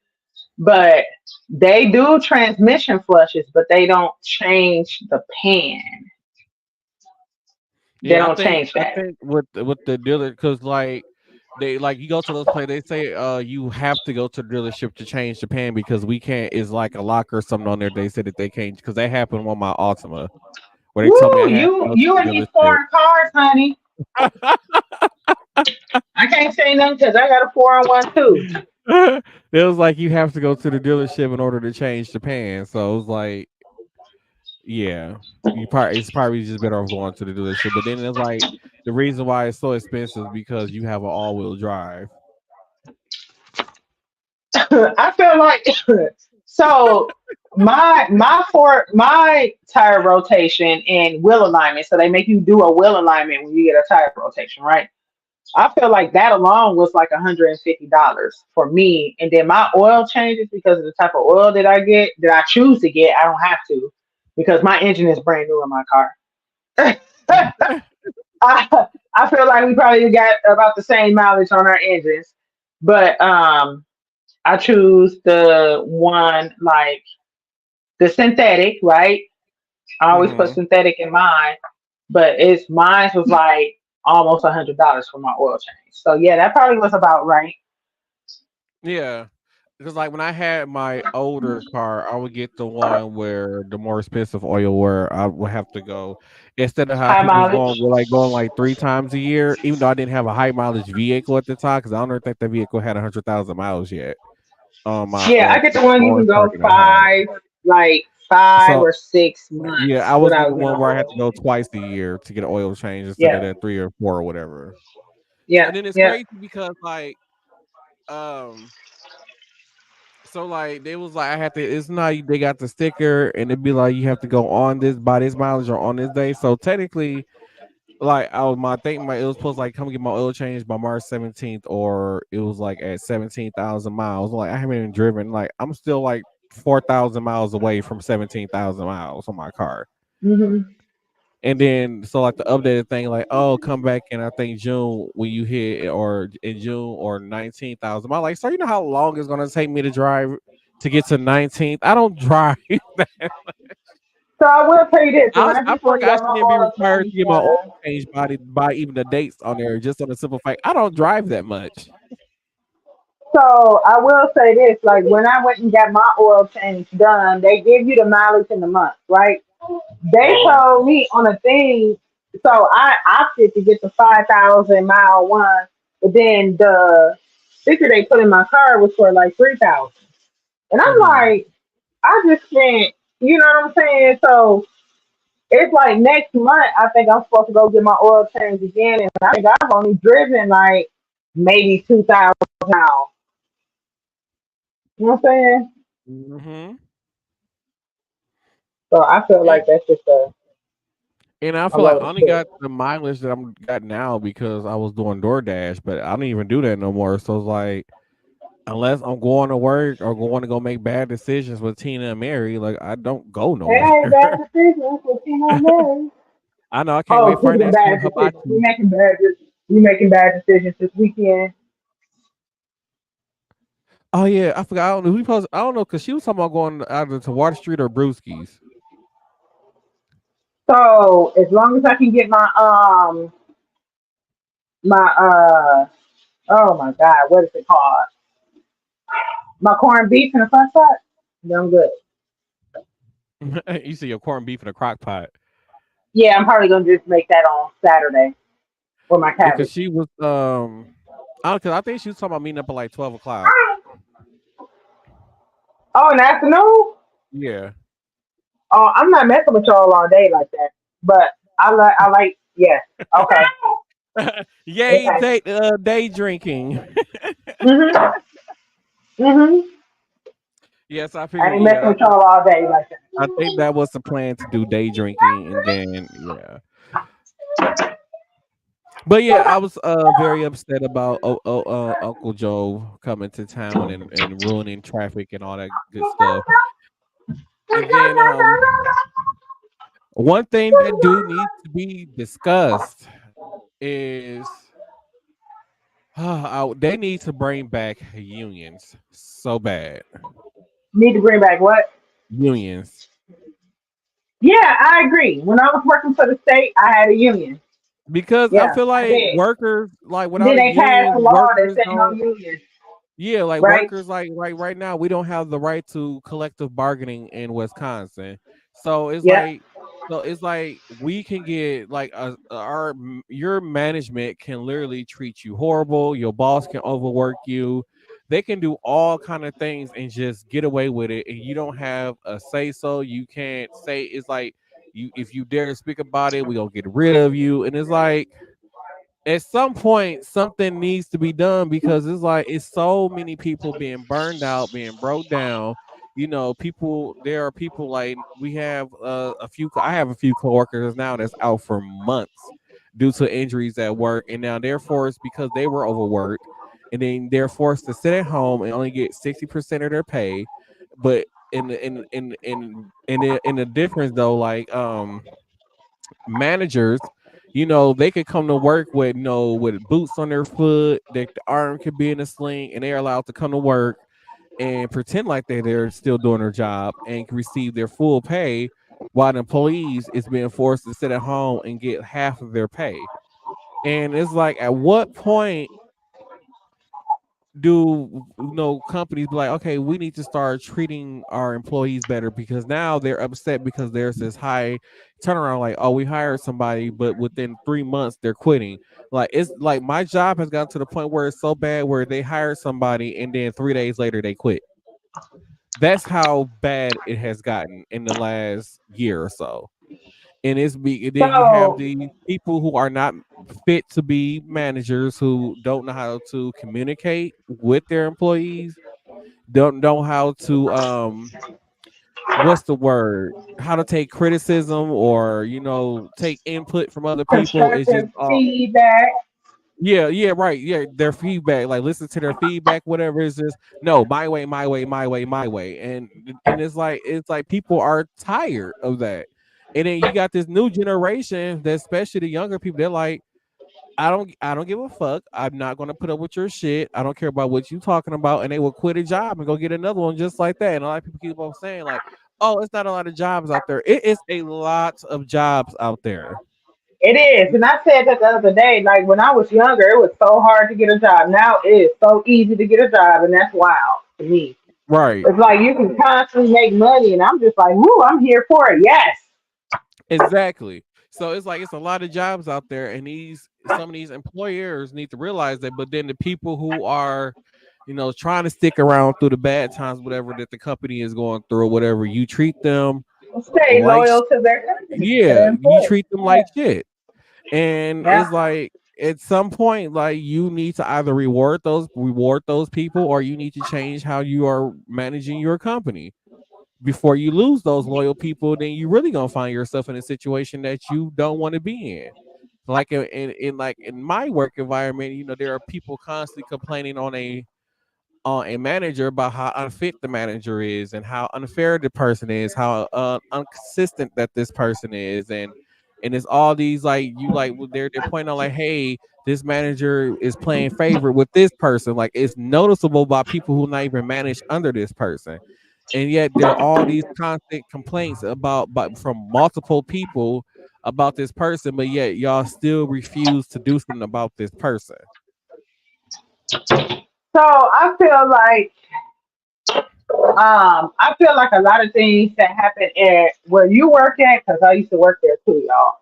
But they do transmission flushes, but they don't change the pan. They Yeah, don't change I that. think with the dealer, because like they like you go to those places, they say you have to go to the dealership to change the pan because we can't. Is like a lock or something on there. They said that they can't because that happened on my Altima where they told me Woo, I had to you go to you the and these dealership. foreign cars, honey. I can't say nothing because I got a 401 too. It was like you have to go to the dealership in order to change the pan. So it was like, yeah, it's probably just better off going to the dealership. But then it's like the reason why it's so expensive is because you have an all wheel drive. I feel like so my tire rotation and wheel alignment. So they make you do a wheel alignment when you get a tire rotation, right? I feel like that alone was like $150 for me. And then my oil changes because of the type of oil that I get, that I choose to get. I don't have to because my engine is brand new in my car. I, I feel like we probably got about the same mileage on our engines, but I choose the one like the synthetic, right? I always put Hmm. synthetic in mine, but it's mine was like almost $100 for my oil change. So yeah, that probably was about right. Yeah. Because like when I had my older car, I would get the one where the more expensive oil where I would have to go instead of how High people was mileage. going with like going like 3 times a year, even though I didn't have a high mileage vehicle at the time, because I don't even think the vehicle had 100,000 miles yet. My Yeah, I get the one you can orange car go that I had. like five So or six yeah, months I was getting without the getting one an where I oil had to go change. twice a year to get an oil change instead of Yeah, that 3 or 4 or whatever. yeah, And then it's yeah. crazy because um so like they was like I had to. It's not they got the sticker and it'd be like you have to go on this by this mileage or on this day. So technically, like I was my thing, my it was supposed to like come get my oil change by March 17th, or it was like at 17,000 miles. Like I haven't even driven. Like I'm still like 4,000 miles away from 17,000 miles on my car. Hmm. And then so like the updated thing, like oh come back in I think June when you hit or in June or 19,000. I'm like, so you know how long it's gonna take me to drive to get to 19th? I don't drive that. So I will tell you this: when I I just feel went like and I got my shouldn't be oil required change to get my oil done, change by even the dates on there, just on the simple fact I don't drive that much. so I will say this: like when I went and got my oil change done, they give you the mileage in the month, right? They Hmm. told me on a thing, so I opted to get the 5,000 mile one, but then the sticker they put in my car was for like 3,000, and I'm Hmm. like, I just spent, you know what I'm saying? So it's like next month, I think I'm supposed to go get my oil change again, and I think I've only driven like maybe 2,000 miles. You know what I'm saying? Hmm. So I feel And, like that's just and I a feel like load I of only shit. got the mileage that I'm got now because I was doing DoorDash, but I don't even do that no more. So it's like unless I'm going to work or going to go make bad decisions with Tina and Mary, like I don't go It nowhere. ain't bad decisions with Tina Mary. I know I can't Oh, wait for our speaking of next bad decisions, hibachi. we making bad decisions this weekend. Oh yeah, I forgot. I don't know who posted. I don't know because she was talking about going either to Water Street or Brewskis. So as long as I can get my oh my god, what is it called? My corned beef in the front spot, then I'm good. You see your corned beef in a crock pot. Yeah, I'm probably gonna just make that on Saturday with my Yeah, because cabbage. she was I don't, cause I think she was talking about meeting up at like 12 o'clock. Oh, in the afternoon? Yeah. Oh, I'm not messing with y'all all day like that. But I like yeah. Okay. Yay, Okay. day drinking. Mhm. Mhm. Yes, I I figured. ain't messing Yeah, with y'all all day like that. I think that was the plan to do day drinking, and then yeah. But yeah, I was very upset about Uncle Joe coming to town and ruining traffic and all that good stuff. And then one thing that do need to be discussed is they need to bring back unions so bad. Need to bring back what? Unions. Yeah, I agree. When I was working for the state, I had a union. Because I Yeah, feel I like did. workers like And then without a they passed a union, law that workers said no don't. union, Yeah, like right? workers, like right now, we don't have the right to collective bargaining in Wisconsin. So it's Yeah. like, so it's like we can get like your management can literally treat you horrible. Your boss can overwork you. They can do all kind of things and just get away with it, and you don't have a say so. You can't say it's like you if you dare to speak about it, we gonna get rid of you. And it's like at some point something needs to be done because it's like it's so many people being burned out, being broke down. You know, people. There are people like we have a few. I have a few coworkers now that's out for months due to injuries at work, and now they're forced because they were overworked, and then they're forced to sit at home and only get 60% of their pay. But in the difference though, like managers, you know, they could come to work with with boots on their foot, their arm could be in a sling, and they're allowed to come to work and pretend like they're still doing their job and can receive their full pay, while the employees is being forced to sit at home and get half of their pay. And it's like, at what point do companies be like, okay, we need to start treating our employees better, because now they're upset because there's this high turnaround, like, oh, we hired somebody but within 3 months they're quitting. Like, it's like my job has gotten to the point where it's so bad where they hire somebody and then 3 days later they quit. That's how bad it has gotten in the last year or so. And then you have So the people who are not fit to be managers, who don't know how to communicate with their employees, don't know how to what's the word, how to take criticism, or take input from other people. It's just constructive feedback. yeah, yeah, right. Yeah, their feedback, like listen to their feedback, whatever. Is just no, my way, my way, my way, my way. And it's like people are tired of that. And then you got this new generation, that especially the younger people, they're like, I don't give a fuck. I'm not gonna put up with your shit. I don't care about what you talking about. And they will quit a job and go get another one just like that. And a lot of people keep on saying, like, oh, it's not a lot of jobs out there. It is a lot of jobs out there. It is. And I said that the other day, like when I was younger, it was so hard to get a job. Now it is so easy to get a job, and that's wild to me. Right. It's like you can constantly make money, and I'm just like, woo, I'm here for it. Yes. Exactly. So it's like it's a lot of jobs out there, and these some of these employers need to realize that. But then the people who are, trying to stick around through the bad times, whatever that the company is going through, or whatever, you treat them Stay like loyal to their company, to yeah, their you employees. treat them Yeah. like shit. And Yeah. it's like at some point, like you need to either reward those people, or you need to change how you are managing your company. Before you lose those loyal people, then you really gonna find yourself in a situation that you don't want to be in. Like in my work environment, there are people constantly complaining on a manager about how unfit the manager is, and how unfair the person is, how inconsistent that this person is, and it's all these, like, they're pointing out, like, hey, this manager is playing favorite with this person. Like, it's noticeable by people who not even manage under this person, and yet there are all these constant complaints about from multiple people about this person, but yet y'all still refuse to do something about this person. So I feel like a lot of things that happen at where you work at, because I used to work there too, y'all,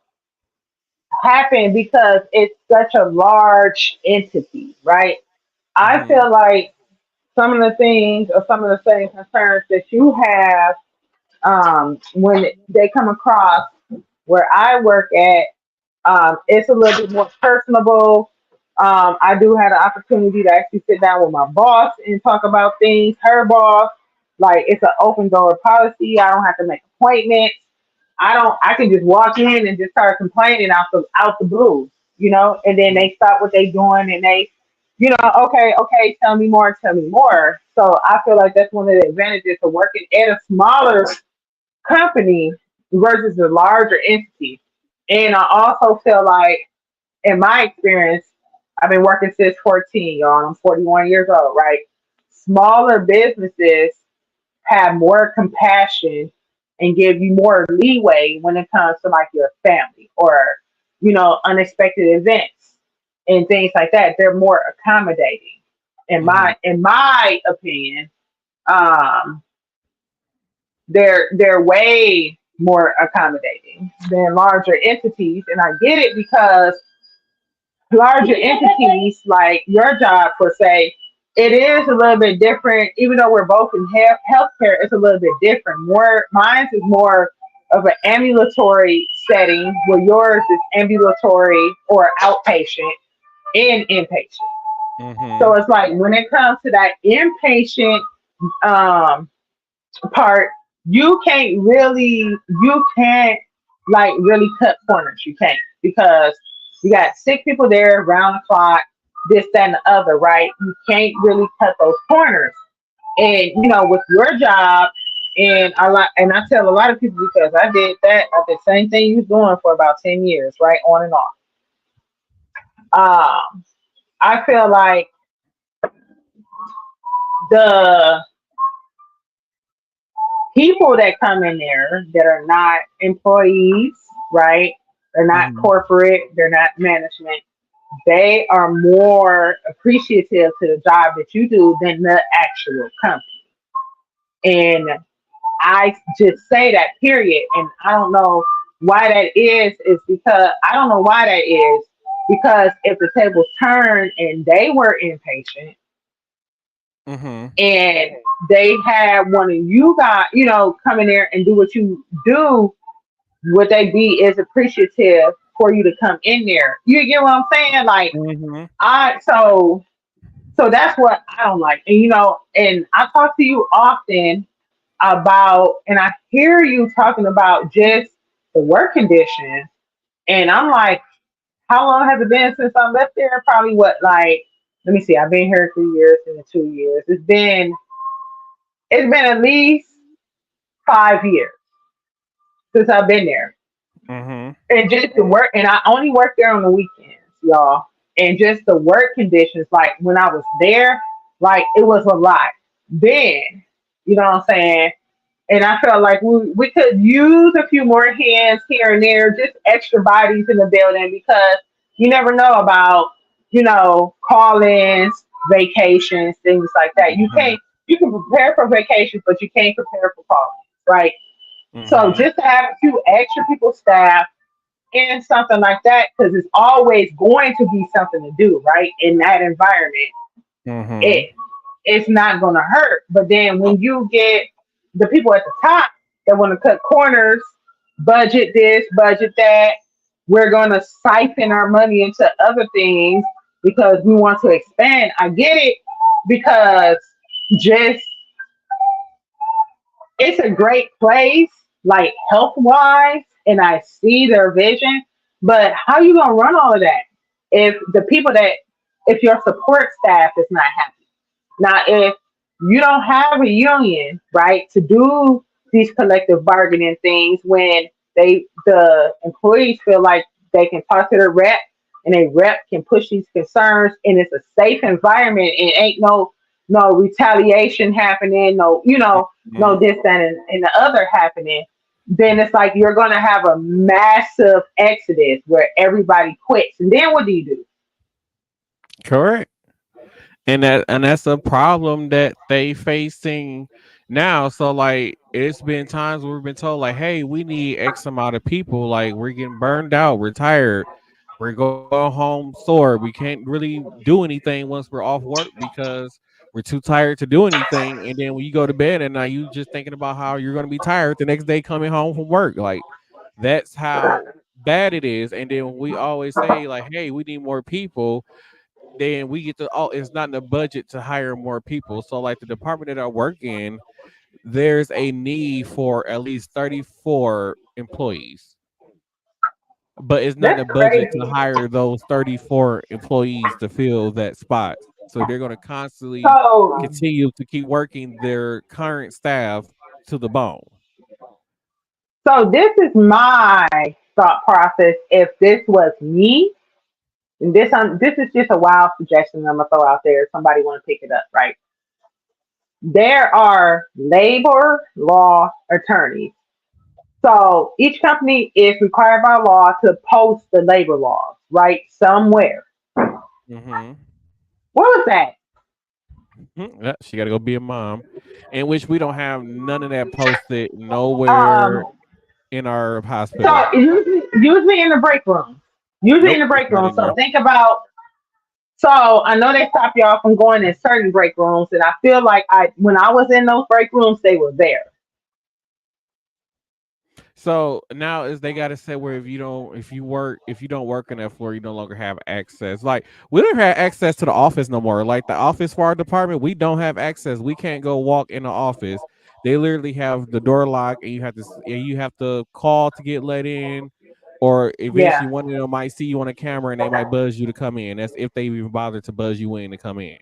happen because it's such a large entity, right? I Hmm. feel like some of the things or some of the same concerns that you have when they come across where I work at, it's a little bit more personable. I do have the opportunity to actually sit down with my boss and talk about things. Her boss, like it's an open door policy. I don't have to make appointments. I don't. I can just walk in and just start complaining out the blue, and then they stop what they doing and they, okay, okay, tell me more. So I feel like that's one of the advantages of working at a smaller company versus a larger entity. And I also feel like, in my experience, I've been working since 14, y'all, and I'm 41 years old, right? Smaller businesses have more compassion and give you more leeway when it comes to like your family or, unexpected events and things like that. They're more accommodating. In Hmm. my opinion, um, they're way more accommodating than larger entities. And I get it because larger entities like your job per se, it is a little bit different. Even though we're both in healthcare, it's a little bit different. More mine is more of an ambulatory setting, where yours is ambulatory or outpatient. and inpatient. So Mm-hmm. it's like when it comes to that inpatient um, part, you can't like really cut corners. You can't because you got sick people there round the clock, this, that, and the other, right? You can't really cut those corners. And with your job, and I tell a lot of people because I did that, I did the same thing you was doing for about 10 years, right, on and off. Um, I feel like the people that come in there that are not employees, right? They're not Mm-hmm. corporate, they're not management. They are more appreciative to the job that you do than the actual company. And I just say that period. And I don't know why that is because I don't know why that is. Because if the tables turned and they were impatient Mm-hmm. and they had one of you guys, come in there and do what you do, would they be as appreciative for you to come in there? You get what I'm saying? Like Mm-hmm. I so that's what I don't like. And I talk to you often about, and I hear you talking about just the work conditions, and I'm like, how long has it been since I left there? Probably what, like, let me see, I've been here 3 years and 2 years. It's been at least 5 years since I've been there. Mm-hmm. And just the work, and I only work there on the weekends, y'all. And just the work conditions, like when I was there, like it was a lot. Then, you know what I'm saying? And I felt like we could use a few more hands here and there, just extra bodies in the building because you never know about, call-ins, vacations, things like that. You can prepare for vacations, but you can't prepare for call-ins, right? So Mm-hmm. just to have a few extra people staff and something like that, because it's always going to be something to do, right? In that environment, Mm-hmm. it it's not going to hurt. But then when you get the people at the top that want to cut corners, budget this, budget that, we're going to siphon our money into other things because we want to expand. I get it because just it's a great place, like health wise, and I see their vision. But how you gonna run all of that if if your support staff is not happy? Now, if you don't have a union, right, to do these collective bargaining things when the employees feel like they can talk to their rep and a rep can push these concerns and it's a safe environment and ain't no retaliation happening, no Mm-hmm. this, that, and the other happening, then it's like you're gonna have a massive exodus where everybody quits. And then what do you do? Correct. And that's a problem that they facing now. So like it's been times where we've been told like, hey, we need X amount of people. Like we're getting burned out, we're tired, we're going home sore. We can't really do anything once we're off work because we're too tired to do anything. And then when you go to bed and now you just thinking about how you're gonna be tired the next day coming home from work. Like that's how bad it is. And then we always say like, hey, we need more people, then we get to, oh, it's not in the budget to hire more people. So like the department that I work in, there's a need for at least 34 employees, but it's not in That's the budget to crazy. hire those 34 employees to fill that spot. So they're going to constantly So continue to keep working their current staff to the bone. So this is my thought process. If this was me, and this is just a wild suggestion I'm gonna throw out there. If somebody want to pick it up, right? There are labor law attorneys. So each company is required by law to post the labor laws, right? Somewhere. Mm-hmm. What was that? Yeah, she got to go be a mom, in which we don't have none of that posted nowhere Um, in our hospital. so usually in the break room. Usually in Nope, the it's break not room. in So there. think about. So I know they stop y'all from going in certain break rooms, and I feel like when I was in those break rooms, they were there. So now is they got to say where if you don't work in that floor, you no longer have access. Like we don't have access to the office no more. Like the office for our department, we don't have access. We can't go walk in the office. They literally have the door locked, and you have to call to get let in, or Yeah, eventually one of them might see you on a camera and they might buzz you to come in. That's if they even bother to buzz you in to come in.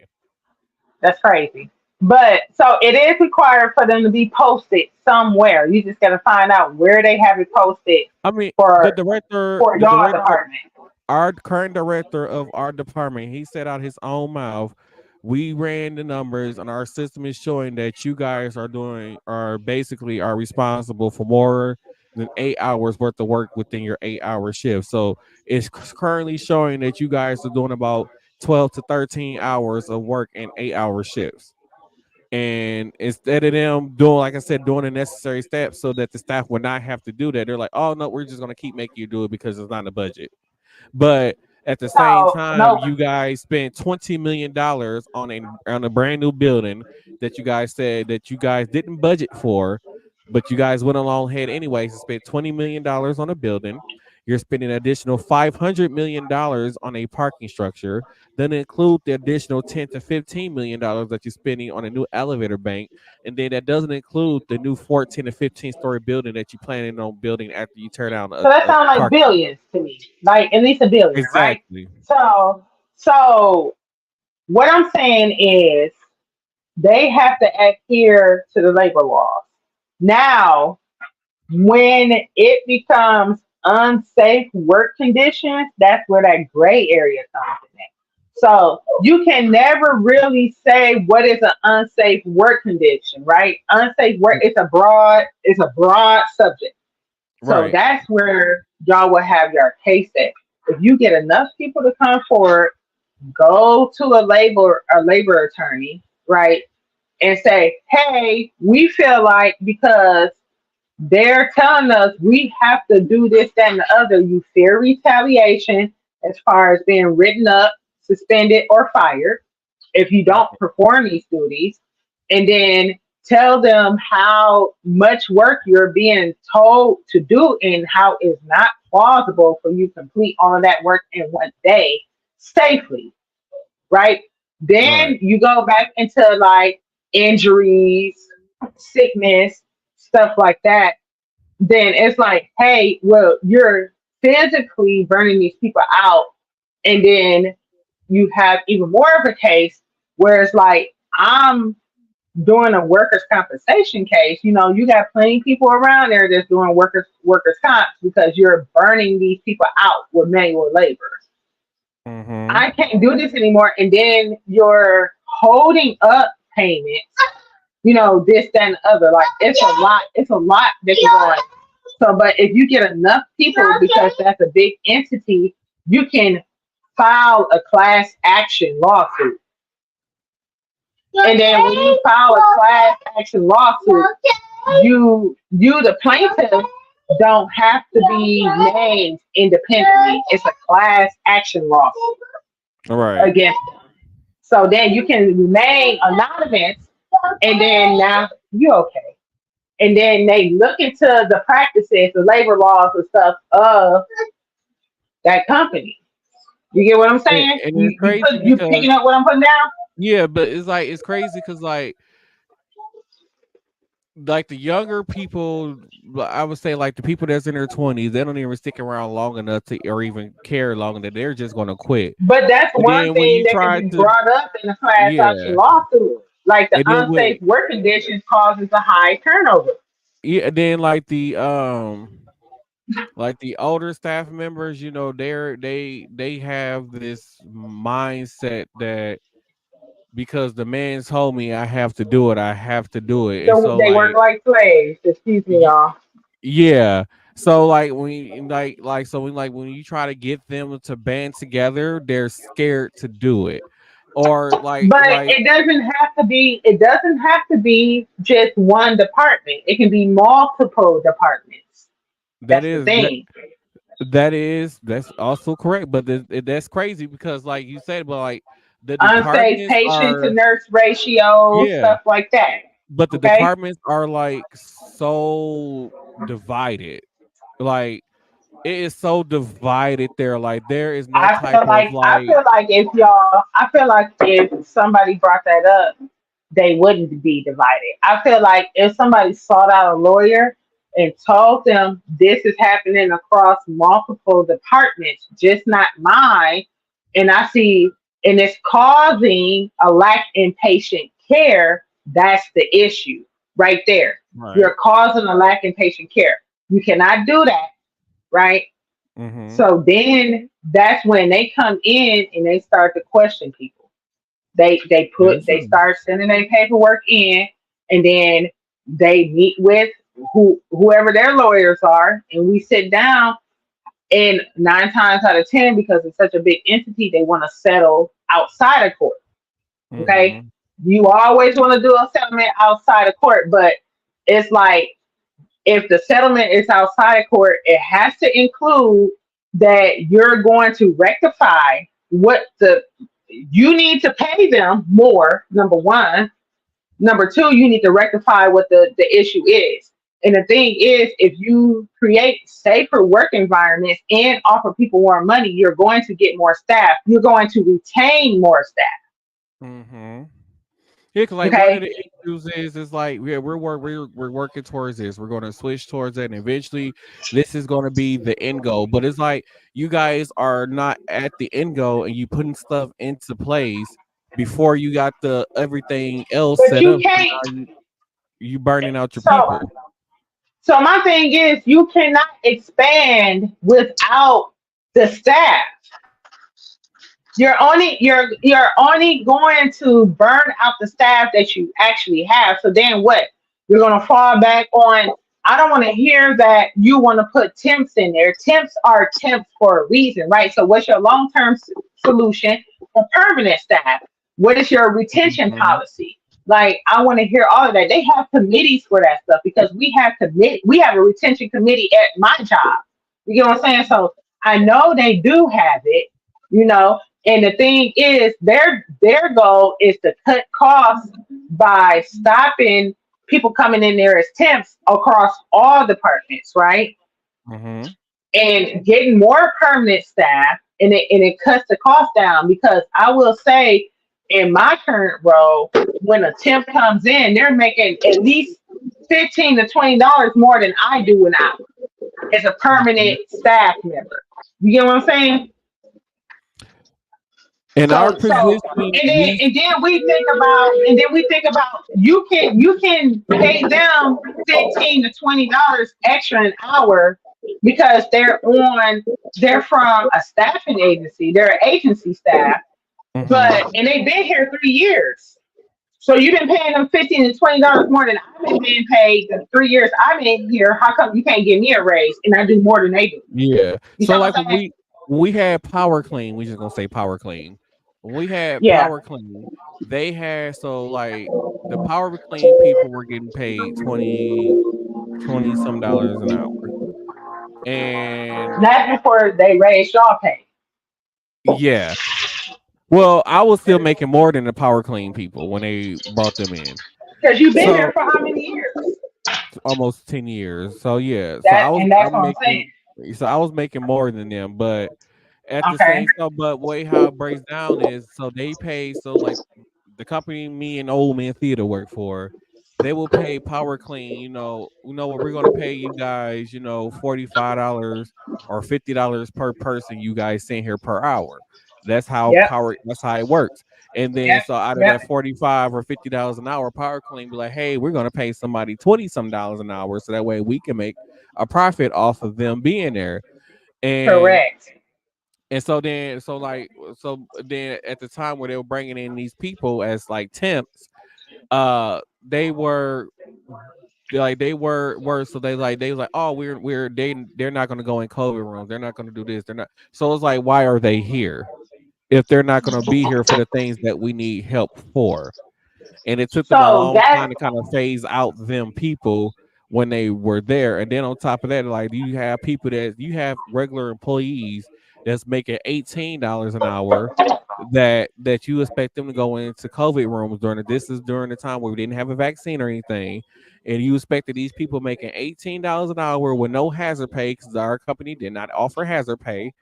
that's crazy. But so it is required for them to be posted somewhere. You just got to find out where they have it posted I mean, for the your director, department. our current director of our department, he said out his own mouth, we ran the numbers and our system is showing that you guys are basically are responsible for more than 8 hours worth of work within your 8 hour shift. So it's currently showing that you guys are doing about 12 to 13 hours of work in 8 hour shifts. And instead of them doing, like I said, doing the necessary steps so that the staff would not have to do that, they're like, oh no, we're just gonna keep making you do it because it's not in the budget. But at the same So time, no, you guys spent $20 million on a brand new building that you guys said that you guys didn't budget for, but you guys went along ahead anyways and spent $20 million on a building. You're spending an additional $500 million on a parking structure. Then include the additional $10 to $15 million that you're spending on a new elevator bank, and then that doesn't include the new 14 to 15 story building that you're planning on building after you tear down so that a sounds like parking lot. billions to me, like at least a billion, right? Exactly. So, so what I'm saying is they have to adhere to the labor laws. Now, when it becomes unsafe work conditions, that's where that gray area comes in. So you can never really say what is an unsafe work condition, right? Unsafe work it's a broad subject. So Right. that's where y'all will have your case at. If you get enough people to come forward, go to a labor attorney, right? And say, hey, we feel like because they're telling us we have to do this, that, and the other. You fear retaliation as far as being written up, suspended, or fired if you don't perform these duties. And then tell them how much work you're being told to do and how it's not plausible for you to complete all of that work in one day safely, right? Right. Then you go back into like injuries, sickness, stuff like that. Then it's like, hey, well, you're physically burning these people out. And then you have even more of a case where it's like, I'm doing a workers' compensation case. You got plenty of people around there that's doing workers' comps because you're burning these people out with manual labor. Mm-hmm. I can't do this anymore. And then you're holding up payments, this, that, and the other. Like it's a lot that you're going. So, but if you get enough people, because that's a big entity, you can file a class action lawsuit. And then when you file a class action lawsuit, the plaintiff don't have to be named independently. It's a class action lawsuit All right. against them. So then you can remain anonymous, and then now you're okay. And then they look into the practices, the labor laws and stuff of that company. You get what I'm And, saying? and You it's you crazy put you because picking up what I'm putting down? yeah, but it's crazy because like the younger people, I would say like the people that's in their 20s, they don't even stick around long enough to or even care long enough. They're just gonna quit. But that's And one then when thing you that can try be to brought up in a class action yeah, lawsuit. Like the and then when unsafe work conditions causes a high turnover. yeah, and then like the older staff members, they have this mindset that because the man told me I have to do it, I have to do it. And So so they work like like slaves. Excuse me, y- y'all. yeah. So like when you, like so when you try to get them to band together, they're scared to do it. Or But it doesn't have to be just one department. It can be multiple departments. that That's the is that thing. that's also correct, but that's crazy because like you said, but like the Unsafe departments patient to are nurse ratio, yeah, stuff like that. but the Okay? departments are like so divided. Like it is so divided there. Like there is no I type feel of like I like feel like if y'all, I feel like if somebody brought that up, they wouldn't be divided. I feel like if somebody sought out a lawyer and told them this is happening across multiple departments, just not mine, and I see, and it's causing a lack in patient care, that's the issue right there. right. You're causing a lack in patient care. You cannot do that, right? Mm-hmm. So then that's when they come in and they start to question people. That's They true. start sending their paperwork in, and then they meet with whoever their lawyers are, and we sit down. And 9 times out of 10, because it's such a big entity, they want to settle outside of court. Okay, Mm-hmm. you always want to do a settlement outside of court, but it's like if the settlement is outside of court, it has to include that you're going to rectify what the you need to pay them more, number one. Number two, you need to rectify what the issue is. And the thing is, if you create safer work environments and offer people more money, you're going to get more staff. You're going to retain more staff. Mm-hmm. Yeah, cause like one of Okay. the issues is like we're working towards this. We're going to switch towards it, and eventually, this is going to be the end goal. But it's like you guys are not at the end goal, and you putting stuff into place before you got the everything else But set you up. So can't. now you burning out your So people. so my thing is, you cannot expand without the staff. You're only going to burn out the staff that you actually have. So then what? You're gonna fall back on. I don't want to hear that you want to put temps in there. Temps are temps for a reason, right? So what's your long term solution for permanent staff? What is your retention Mm-hmm. policy? Like I want to hear all of that. They have committees for that stuff because we have a retention committee at my job. You get what I'm saying? So I know they do have it, you know, and the thing is, their goal is to cut costs by stopping people coming in there as temps across all departments, right? Mm-hmm. And getting more permanent staff, and it cuts the cost down. Because I will say, in my current role, when a temp comes in, they're making at least $15 to $20 more than I do an hour as a permanent staff member. You get what I'm saying? In our So position, we and then we think about you can pay them $15 to $20 extra an hour because they're from a staffing agency, they're agency staff, but mm-hmm. and they've been here 3 years. So you've been paying them $15 to $20 more than I've been being paid the 3 years I've been here. How come you can't give me a raise and I do more than they do? Yeah. You So know what like I'm saying? when we had Power Clean, we just gonna say Power Clean. When we had Yeah. Power Clean, they had so like the Power Clean people were getting paid 20 some dollars an hour. And That's before they raised y'all pay. yeah. Well, I was still making more than the Power Clean people when they brought them in. Because you've been there So for how many years? almost 10 years. So yeah. That's what I'm saying. So I was making more than them, but at the Okay. same time, but way how it breaks down is so they pay so like the company me and Old Man Theater work for, they will pay Power Clean, what we're gonna pay you guys, $45 or $50 per person you guys send here per hour. Yep. That's how it works. And then Yep. so out of Yep. that 45 or $50 an hour, Power Clean be like, hey, we're gonna pay somebody 20 some dollars an hour so that way we can make a profit off of them being there. And Correct. so then at the time where they were bringing in these people as like temps, they were so they was like, oh, they're not going to go in COVID rooms, they're not going to do this, they're not. So it's like, why are they here if they're not going to be here for the things that we need help for? And it took them a So long that's time to kind of phase out them people when they were there. And then on top of that, like you have people that you have regular employees that's making $18 an hour that you expect them to go into COVID rooms during this is during the time where we didn't have a vaccine or anything, and you expected these people making $18 an hour with no hazard pay because our company did not offer hazard pay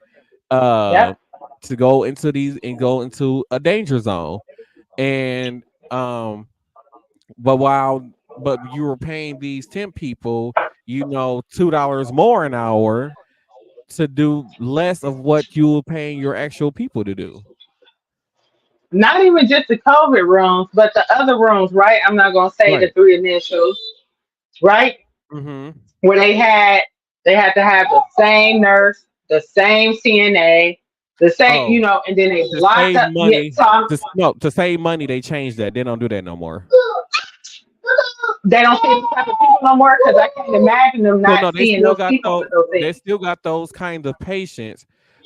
uh Yep. to go into these and go into a danger zone. And um but but you were paying these 10 people, $2 more an hour to do less of what you were paying your actual people to do. Not even just the COVID rooms, but the other rooms, right? I'm not gonna say the Right. three initials, right? Mm-hmm. Where they had to have the same nurse, the same CNA, the same, Oh, and then they to blocked save up. Yeah, money. so To save money, they changed that. They don't do that no more. they don't see these type of people no more because I can't imagine them So not no, seeing those people with those they things. still got those kind of patients,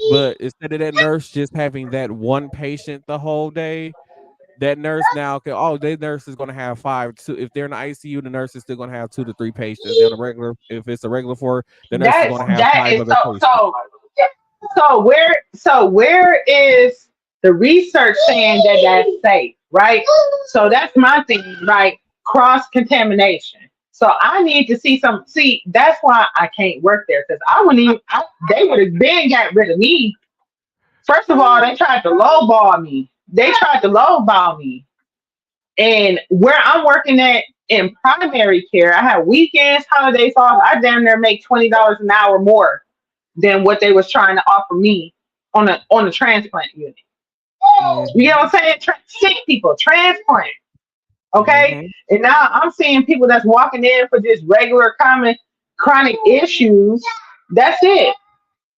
but instead of that nurse just having that one patient the whole day, that nurse now can their nurse is gonna have five two if they're in the ICU, the nurse is still gonna have 2 to 3 patients. They're on a regular if it's a regular floor, the nurse is gonna have That five is other patients. so where is the research saying that that's safe, right? So that's my thing, right? Cross contamination. So I need to see some. See, that's why I can't work there because I wouldn't even. They would have been got rid of me. First of all, they tried to lowball me. They tried to lowball me, and where I'm working at in primary care, I have weekends, holidays off. I damn near make $20 an hour more than what they was trying to offer me on the transplant unit. You know Mm-hmm. what I'm saying? Sick people, transplant. Okay, Mm-hmm. and now I'm seeing people that's walking in for just regular common chronic issues. That's it.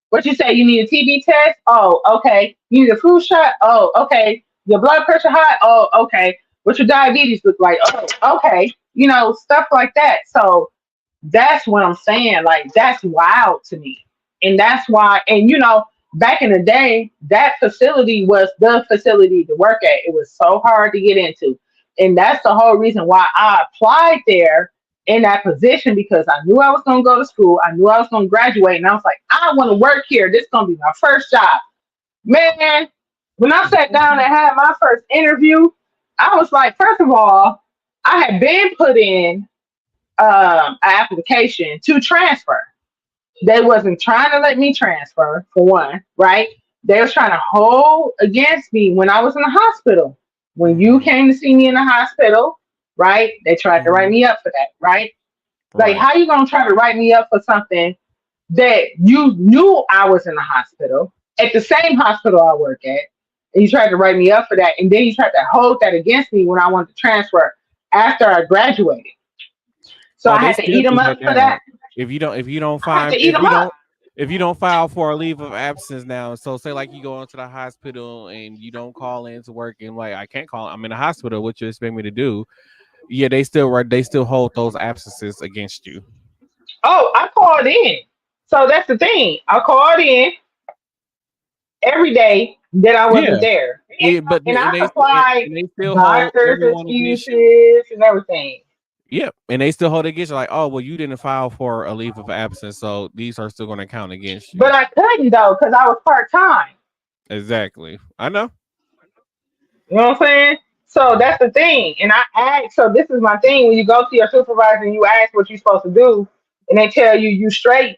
What you say? You need a TB test? Oh, okay. You need a flu shot? Oh, okay. Your blood pressure high? Oh, okay. What your diabetes look like? Oh, okay. Stuff like that. So that's what I'm saying. Like that's wild to me. And that's why, and back in the day, that facility was the facility to work at. It was so hard to get into. And that's the whole reason why I applied there in that position because I knew I was going to go to school. I knew I was going to graduate. And I was like, I want to work here. This is going to be my first job. Man, when I sat down and had my first interview, I was like, first of all, I had been put in an application to transfer. They wasn't trying to let me transfer for one, right? They was trying to hold against me when I was in the hospital. When you Mm-hmm. came to see me in the hospital, right? They tried to write Mm-hmm. me up for that, right? Like, Right. how you gonna try to write me up for something that you knew I was in the hospital at the same hospital I work at, and you tried to write me up for that, and then you tried to hold that against me when I wanted to transfer after I graduated. So Oh, I they had to still eat them do up that for now. that. If you don't I had to find eat them up. if you don't file for a leave of absence now, so say like you go into the hospital and you don't call in to work and like I can't call, I'm in the hospital, what you expect me to do? Yeah, they still hold those absences against you. Oh, I called in. So that's the thing. I called in every day that I wasn't Yeah, there. but And I and supplied they still hold doctor's everyone against you. excuses and everything. Yep, and they still hold it against you. Like, oh, well, you didn't file for a leave of absence, so these are still going to count against you. But I couldn't though, because I was part time. Exactly. I know. You know what I'm saying? So that's the thing. And I asked, so this is my thing. When you go to your supervisor and you ask what you're supposed to do, and they tell you you straight.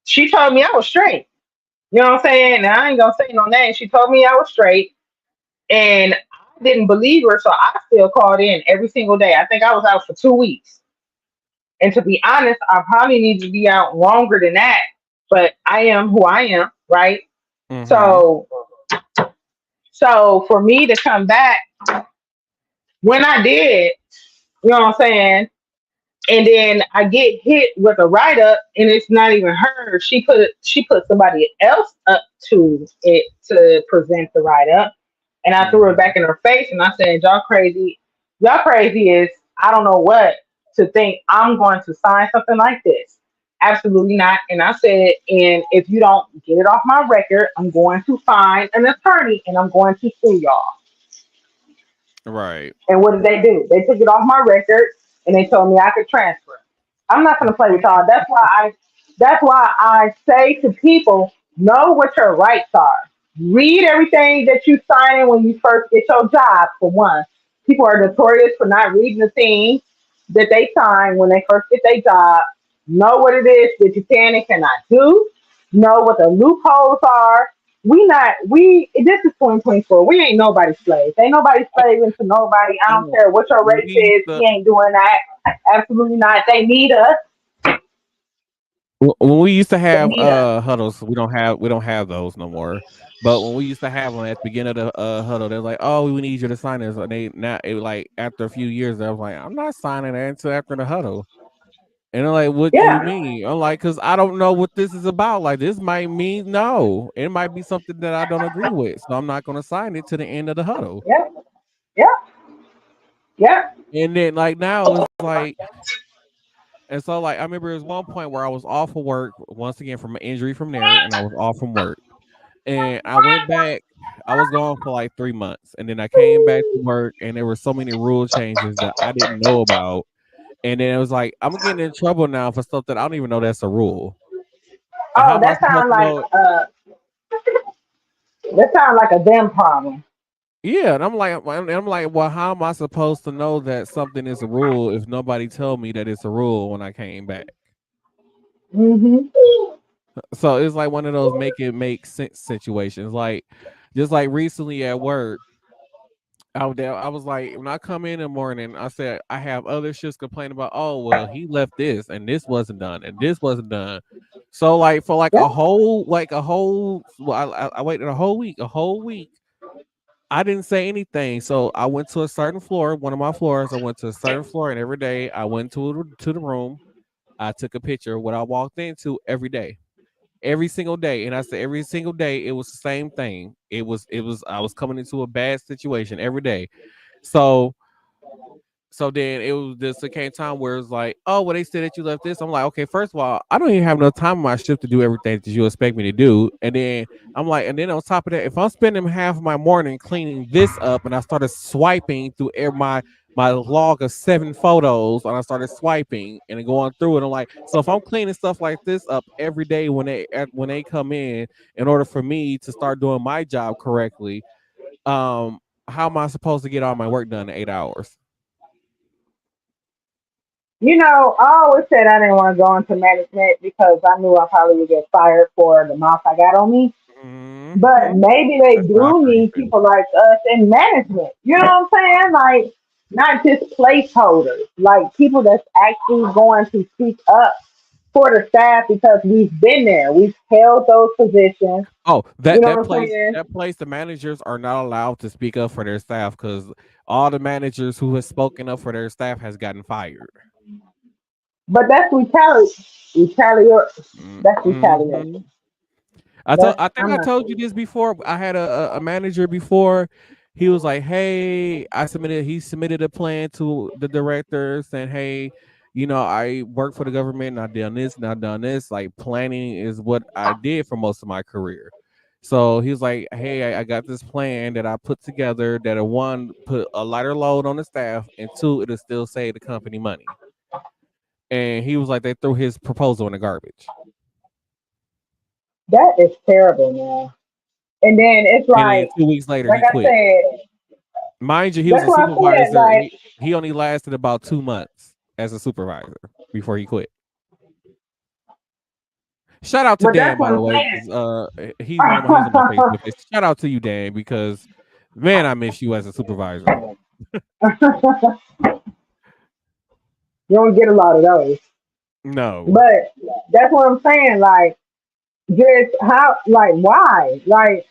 She told me I was straight. You know what I'm saying? And I ain't gonna say no name. She told me I was straight. And I didn't believe her, so I still called in every single day. I think I was out for 2 weeks. And to be honest, I probably need to be out longer than that. But I am who I am, right? Mm-hmm. So for me to come back when I did, you know what I'm saying? And then I get hit with a write up and it's not even her. She put somebody else up to it to present the write up. And I threw it Mm-hmm. back in her face and I said, y'all crazy. Y'all crazy is I don't know what to think I'm going to sign something like this. Absolutely not. And I said, and if you don't get it off my record, I'm going to find an attorney and I'm going to sue y'all. Right. And what did they do? They took it off my record and they told me I could transfer. I'm not gonna play with y'all. That's why I say to people, Know what your rights are. Read everything that you sign in when you first get your job, for one. People are notorious for not reading the things that they sign when they first get their job. Know what it is that you can and cannot do. Know what the loopholes are. This is 2024. We ain't nobody's slaves. Ain't nobody slaving to nobody. I don't And care what your when race we used is. to We ain't doing that. Absolutely not. They need us. when we used to They have need us. huddles, we don't have those no more. But when we used to have them at the beginning of the huddle, they're like, "Oh, we need you to sign this." And they now it, like after a few years, I was like, "I'm not signing that until after the huddle." And they're like, "What do you Yeah. mean?" I'm like, "Cause I don't know what this is about. Like, this might mean no. It might be something that I don't agree with, so I'm not going to sign it to the end of the huddle." Yeah. Yeah. Yeah. And then like now it's like, and so like I remember there was one point where I was off of work once again from an injury from there, and I was off from work, and I went back. I was gone for like 3 months, and then I came back to work, and there were so many rule changes that I didn't know about. And then it was like, I'm getting in trouble now for stuff that I don't even know that's a rule. And how Oh, am I supposed to know? that sounds like a them problem. Yeah, and I'm like, well, how am I supposed to know that something is a rule if nobody told me that it's a rule when I came back? Hmm. So it's like one of those make it make sense situations. Like just like recently at work, I was like, when I come in the morning, I said I have other shifts complaining about. Oh well, he left this and this wasn't done and this wasn't done. So like for like Yeah. a whole, well, I waited a whole week. I didn't say anything. So I went to a certain floor, one of my floors. I went to a certain floor, and every day I went to the room. I took a picture of what I walked into every single day, and I said every single day it was the same thing. It was I was coming into a bad situation every day. So then it was this there came time where it's like, oh, well, they said that you left this. I'm like, okay, first of all, I don't even have enough time on my shift to do everything that you expect me to do. And then I'm like, and then on top of that, if I'm spending half of my morning cleaning this up, and I started swiping through my log of 7 photos, and I started swiping and going through it. I'm like, so if I'm cleaning stuff like this up every day when they come in order for me to start doing my job correctly, um, how am I supposed to get all my work done in 8 hours? I always said I didn't want to go into management because I knew I probably would get fired for the mouth I got on me. But Hmm. maybe they That's what I do thought need people like us in management. You know what I'm saying? Like, not just placeholders, like people that's actually going to speak up for the staff because we've been there. We've held those positions. Oh, You that know that what I'm place saying? that place, the managers are not allowed to speak up for their staff because all the managers who has spoken up for their staff has gotten fired. But that's retaliation. Retaliation. That's Mm-hmm. retaliation. That's I think I'm I not. told you this before. I had a manager before. He was like, "Hey, He submitted a plan to the director saying, hey, I work for the government and I done this and I done this. Like planning is what I did for most of my career." So he was like, "Hey, I got this plan that I put together that one put a lighter load on the staff, and two, it'll still save the company money." And he was like, they threw his proposal in the garbage. That is terrible, man. And then it's And then like, 2 weeks later, like he I quit. said, Mind you, he was that's a what I said. supervisor. Like, He only lasted about 2 months as a supervisor before he quit. Shout out to but that's Dan, what by the I'm way, saying. because he's on my Facebook list. Shout out to you, Dan, because man, I miss you as a supervisor. You don't get a lot of those. No, But that's what I'm saying. Like, just how, like, why? Like,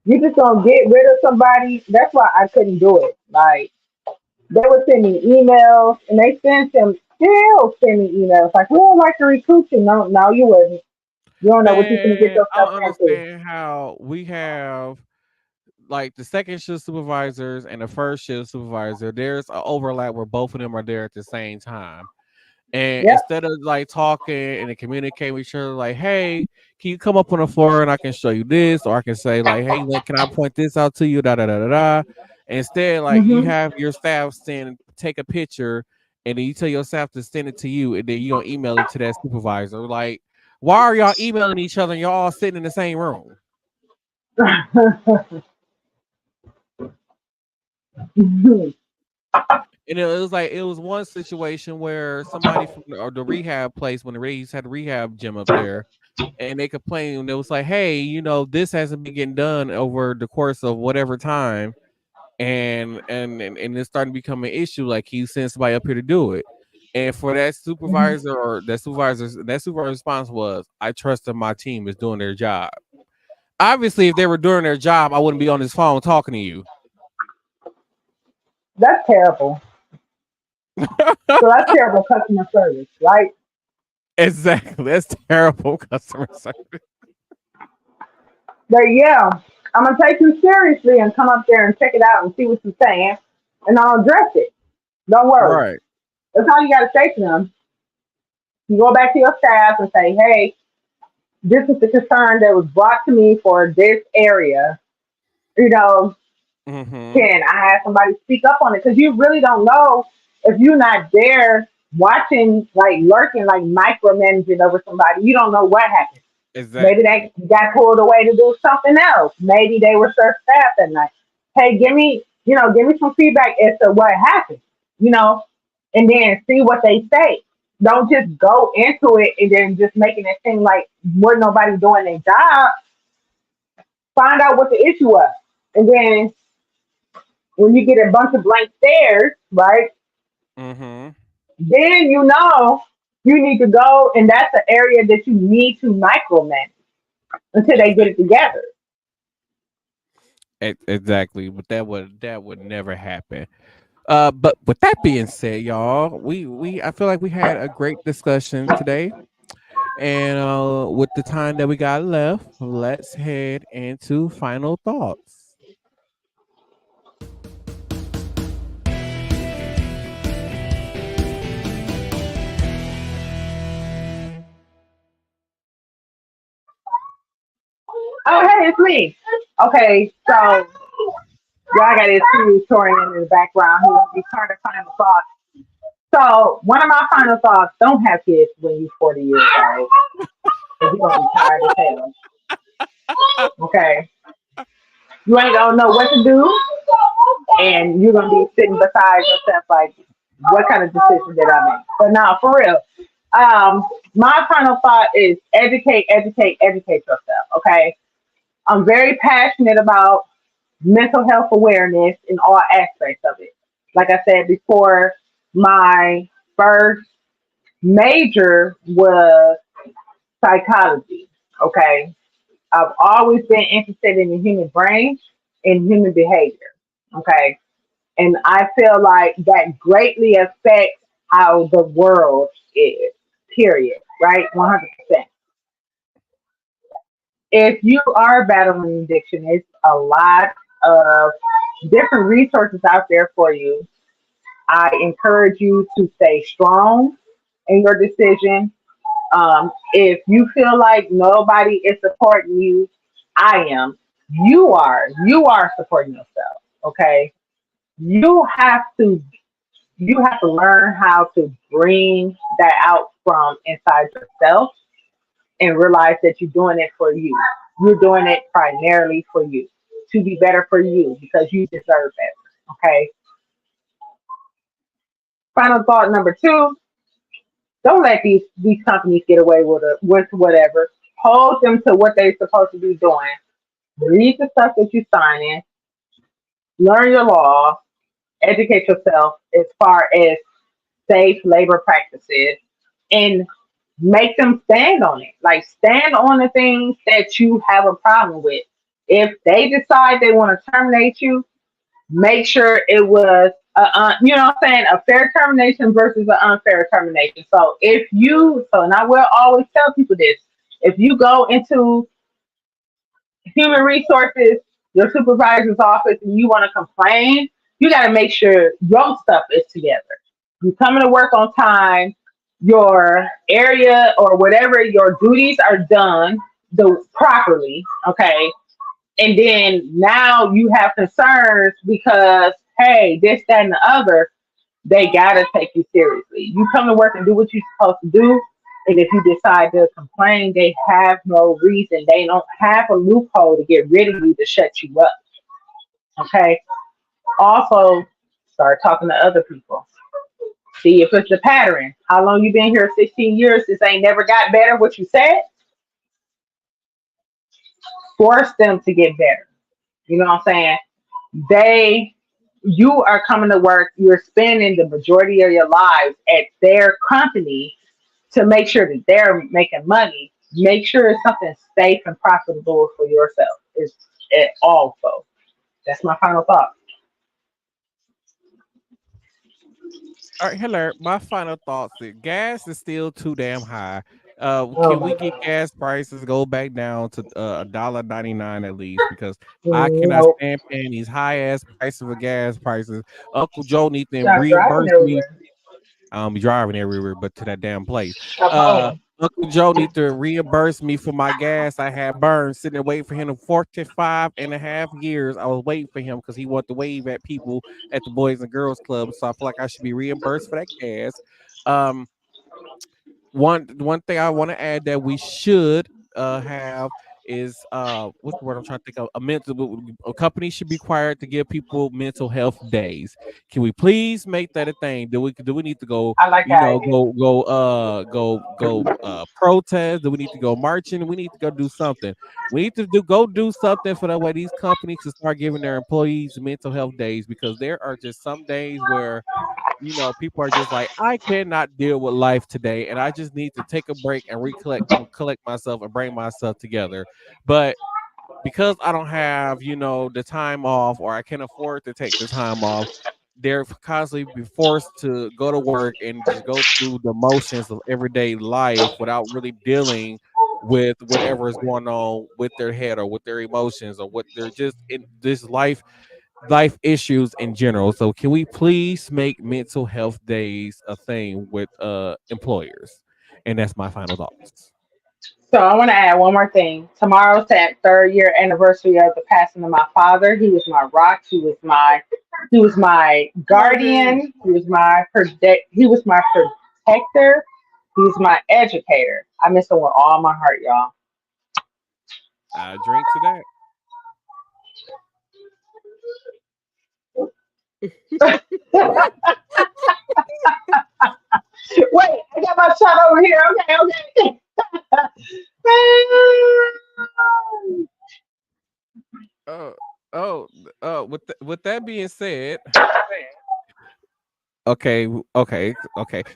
you just gonna get rid of somebody. That's why I couldn't do it. Like, they would send me emails, and they send them still send me emails. Like, we don't like to recruit you. No, no, you wouldn't. You don't know what you're gonna get man, I yourself don't into. understand how we have like the second shift supervisors and the first shift supervisor. There's an overlap where both of them are there at the same time. And Yep. instead of like talking and communicating with each other, like, hey, can you come up on the floor and I can show you this? Or I can say, like, hey, look, can I point this out to you? Da da da da da. Instead, like you Mhm. have your staff take a picture and then you tell your staff to send it to you and then you gonna email it to that supervisor. Like, Why are y'all emailing each other and y'all all sitting in the same room? And it was like it was one situation where somebody from the rehab place, when the Rays had a rehab gym up there, and they complained. It was like, hey, this hasn't been getting done over the course of whatever time, and it's starting to become an issue. Like, he sent somebody up here to do it, and for that supervisor or that supervisor's response was, I trust that my team is doing their job. Obviously, if they were doing their job, I wouldn't be on this phone talking to you. That's terrible. So that's terrible customer service, right? Exactly. That's terrible customer service. But yeah, I'm gonna take you seriously and come up there and check it out and see what you're saying, and I'll address it. Don't worry. Right. That's all you gotta say to them. You go back to your staff and say, hey, this is the concern that was brought to me for this area. You know, Mm-hmm. can I have somebody speak up on it? Because you really don't know if you're not there watching, like lurking, like micromanaging over somebody. You don't know what happened. Maybe Exactly. they got pulled away to do something else. Maybe they were short staffed that night. Hey, give me some feedback as to what happened, you know, and then see what they say. Don't just go into it and then just making it seem like we're nobody doing their job. Find out what the issue was. And then when you get a bunch of blank stares, right, Mm-hmm. then you need to go, and that's the area that you need to micromanage until they get Exactly. it together. Exactly. But that would never happen. But with that being said, y'all, we I feel like we had a great discussion today. And with the time that we got left, let's head into final thoughts. Oh, hey, it's me. Okay, so y'all got this series touring in the background. He will be trying to find the thoughts. So one of my final thoughts: don't have kids when you're 40 years old, because you're gonna be tired as hell. Okay, you ain't gonna know what to do, and you're gonna be sitting beside yourself like, what kind of decision did I make? But now, for real, my final thought is educate, educate, educate yourself. Okay, I'm very passionate about mental health awareness in all aspects of it. Like I said before, my first major was psychology. Okay. I've always been interested in the human brain and human behavior. Okay. And I feel like that greatly affects how the world is, period. Right? 100%. If you are battling addiction, it's a lot of different resources out there for you. I encourage you to stay strong in your decision. If you feel like nobody is supporting you, I am. You are. You are supporting yourself. Okay. You have to. You have to learn how to bring that out from inside yourself and realize that you're doing it for you. You're doing it primarily for you, to be better for you, because you deserve better. Okay. Final thought number two: don't let these companies get away with whatever. Hold them to what they're supposed to be doing. Read the stuff that you sign in. Learn your law. Educate yourself as far as safe labor practices, and make them stand on it. Like, stand on the things that you have a problem with. If they decide they want to terminate you, make sure it was you know what I'm saying, a fair termination versus an unfair termination. And I will always tell people this: if you go into human resources, your supervisor's office, and you want to complain, you got to make sure your stuff is together. You coming to work on time, your area or whatever your duties are done properly, okay? And then now you have concerns because, hey, this, that, and the other. They gotta take you seriously. You come to work and do what you're supposed to do. And if you decide to complain, they have no reason. They don't have a loophole to get rid of you to shut you up. Okay. Also, start talking to other people. See if it's a pattern. How long you been here? 16 years. This ain't never got better. What you said, force them to get better. You know what I'm saying? They, you are coming to work. You're spending the majority of your lives at their company to make sure that they're making money. Make sure it's something safe and profitable for yourself. Is it also? That's my final thought. All right, hello. My final thoughts is gas is still too damn high. Oh Can my we get god. gas prices go back down to $1.99 at least? Because I cannot Nope. stand paying these high ass prices for gas prices. Uncle Joe needs to Stop driving reimburse me. everywhere. I'll be driving everywhere, but to that damn place. Stop home. Uncle Joe need to reimburse me for my gas I had burned, sitting there waiting for him 45 and a half years. I was waiting for him because he wanted to wave at people at the Boys and Girls Club. So I feel like I should be reimbursed for that gas. Um, one thing I want to add that we should have is what's the word I'm trying to think of, a company should be required to give people mental health days. Can we please make that a thing? Do we need to go, I like that idea. protest? Do we need to go marching? We need to go do something. We need to do something for that way these companies can start giving their employees mental health days, because there are just some days where people are just like, I cannot deal with life today, and I just need to take a break and collect myself and bring myself together. But because I don't have, the time off, or I can't afford to take the time off, they're constantly be forced to go to work and just go through the motions of everyday life without really dealing with whatever is going on with their head or with their emotions or what they're just in this life issues in general. So can we please make mental health days a thing with employers? And that's my final thoughts. So I want to add one more thing. Tomorrow's that 3rd year anniversary of the passing of my father. He was my rock. He was my Marvin, guardian. He was my protector. He was my educator. I miss him with all my heart, y'all. I drink to that. Wait, I got my shot over here. Okay, okay. Oh, oh, with that being said, okay, okay.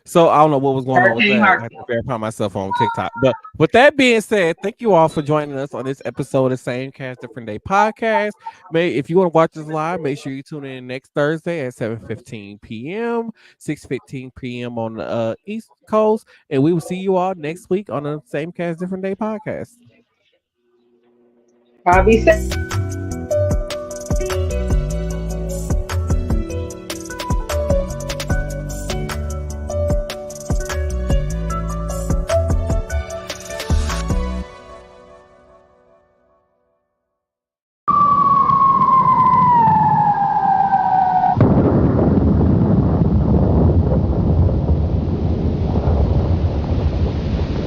So I don't know what was going on with Hurricane that. I had Harvey. to verify myself on TikTok. But with that being said, thank you all for joining us on this episode of Same Cast Different Day podcast. If you want to watch us live, make sure you tune in next Thursday at 7:15 p.m., 6:15 p.m. on the East Coast, and we will see you all next week on the Same Cast Different Day podcast. I'll be safe.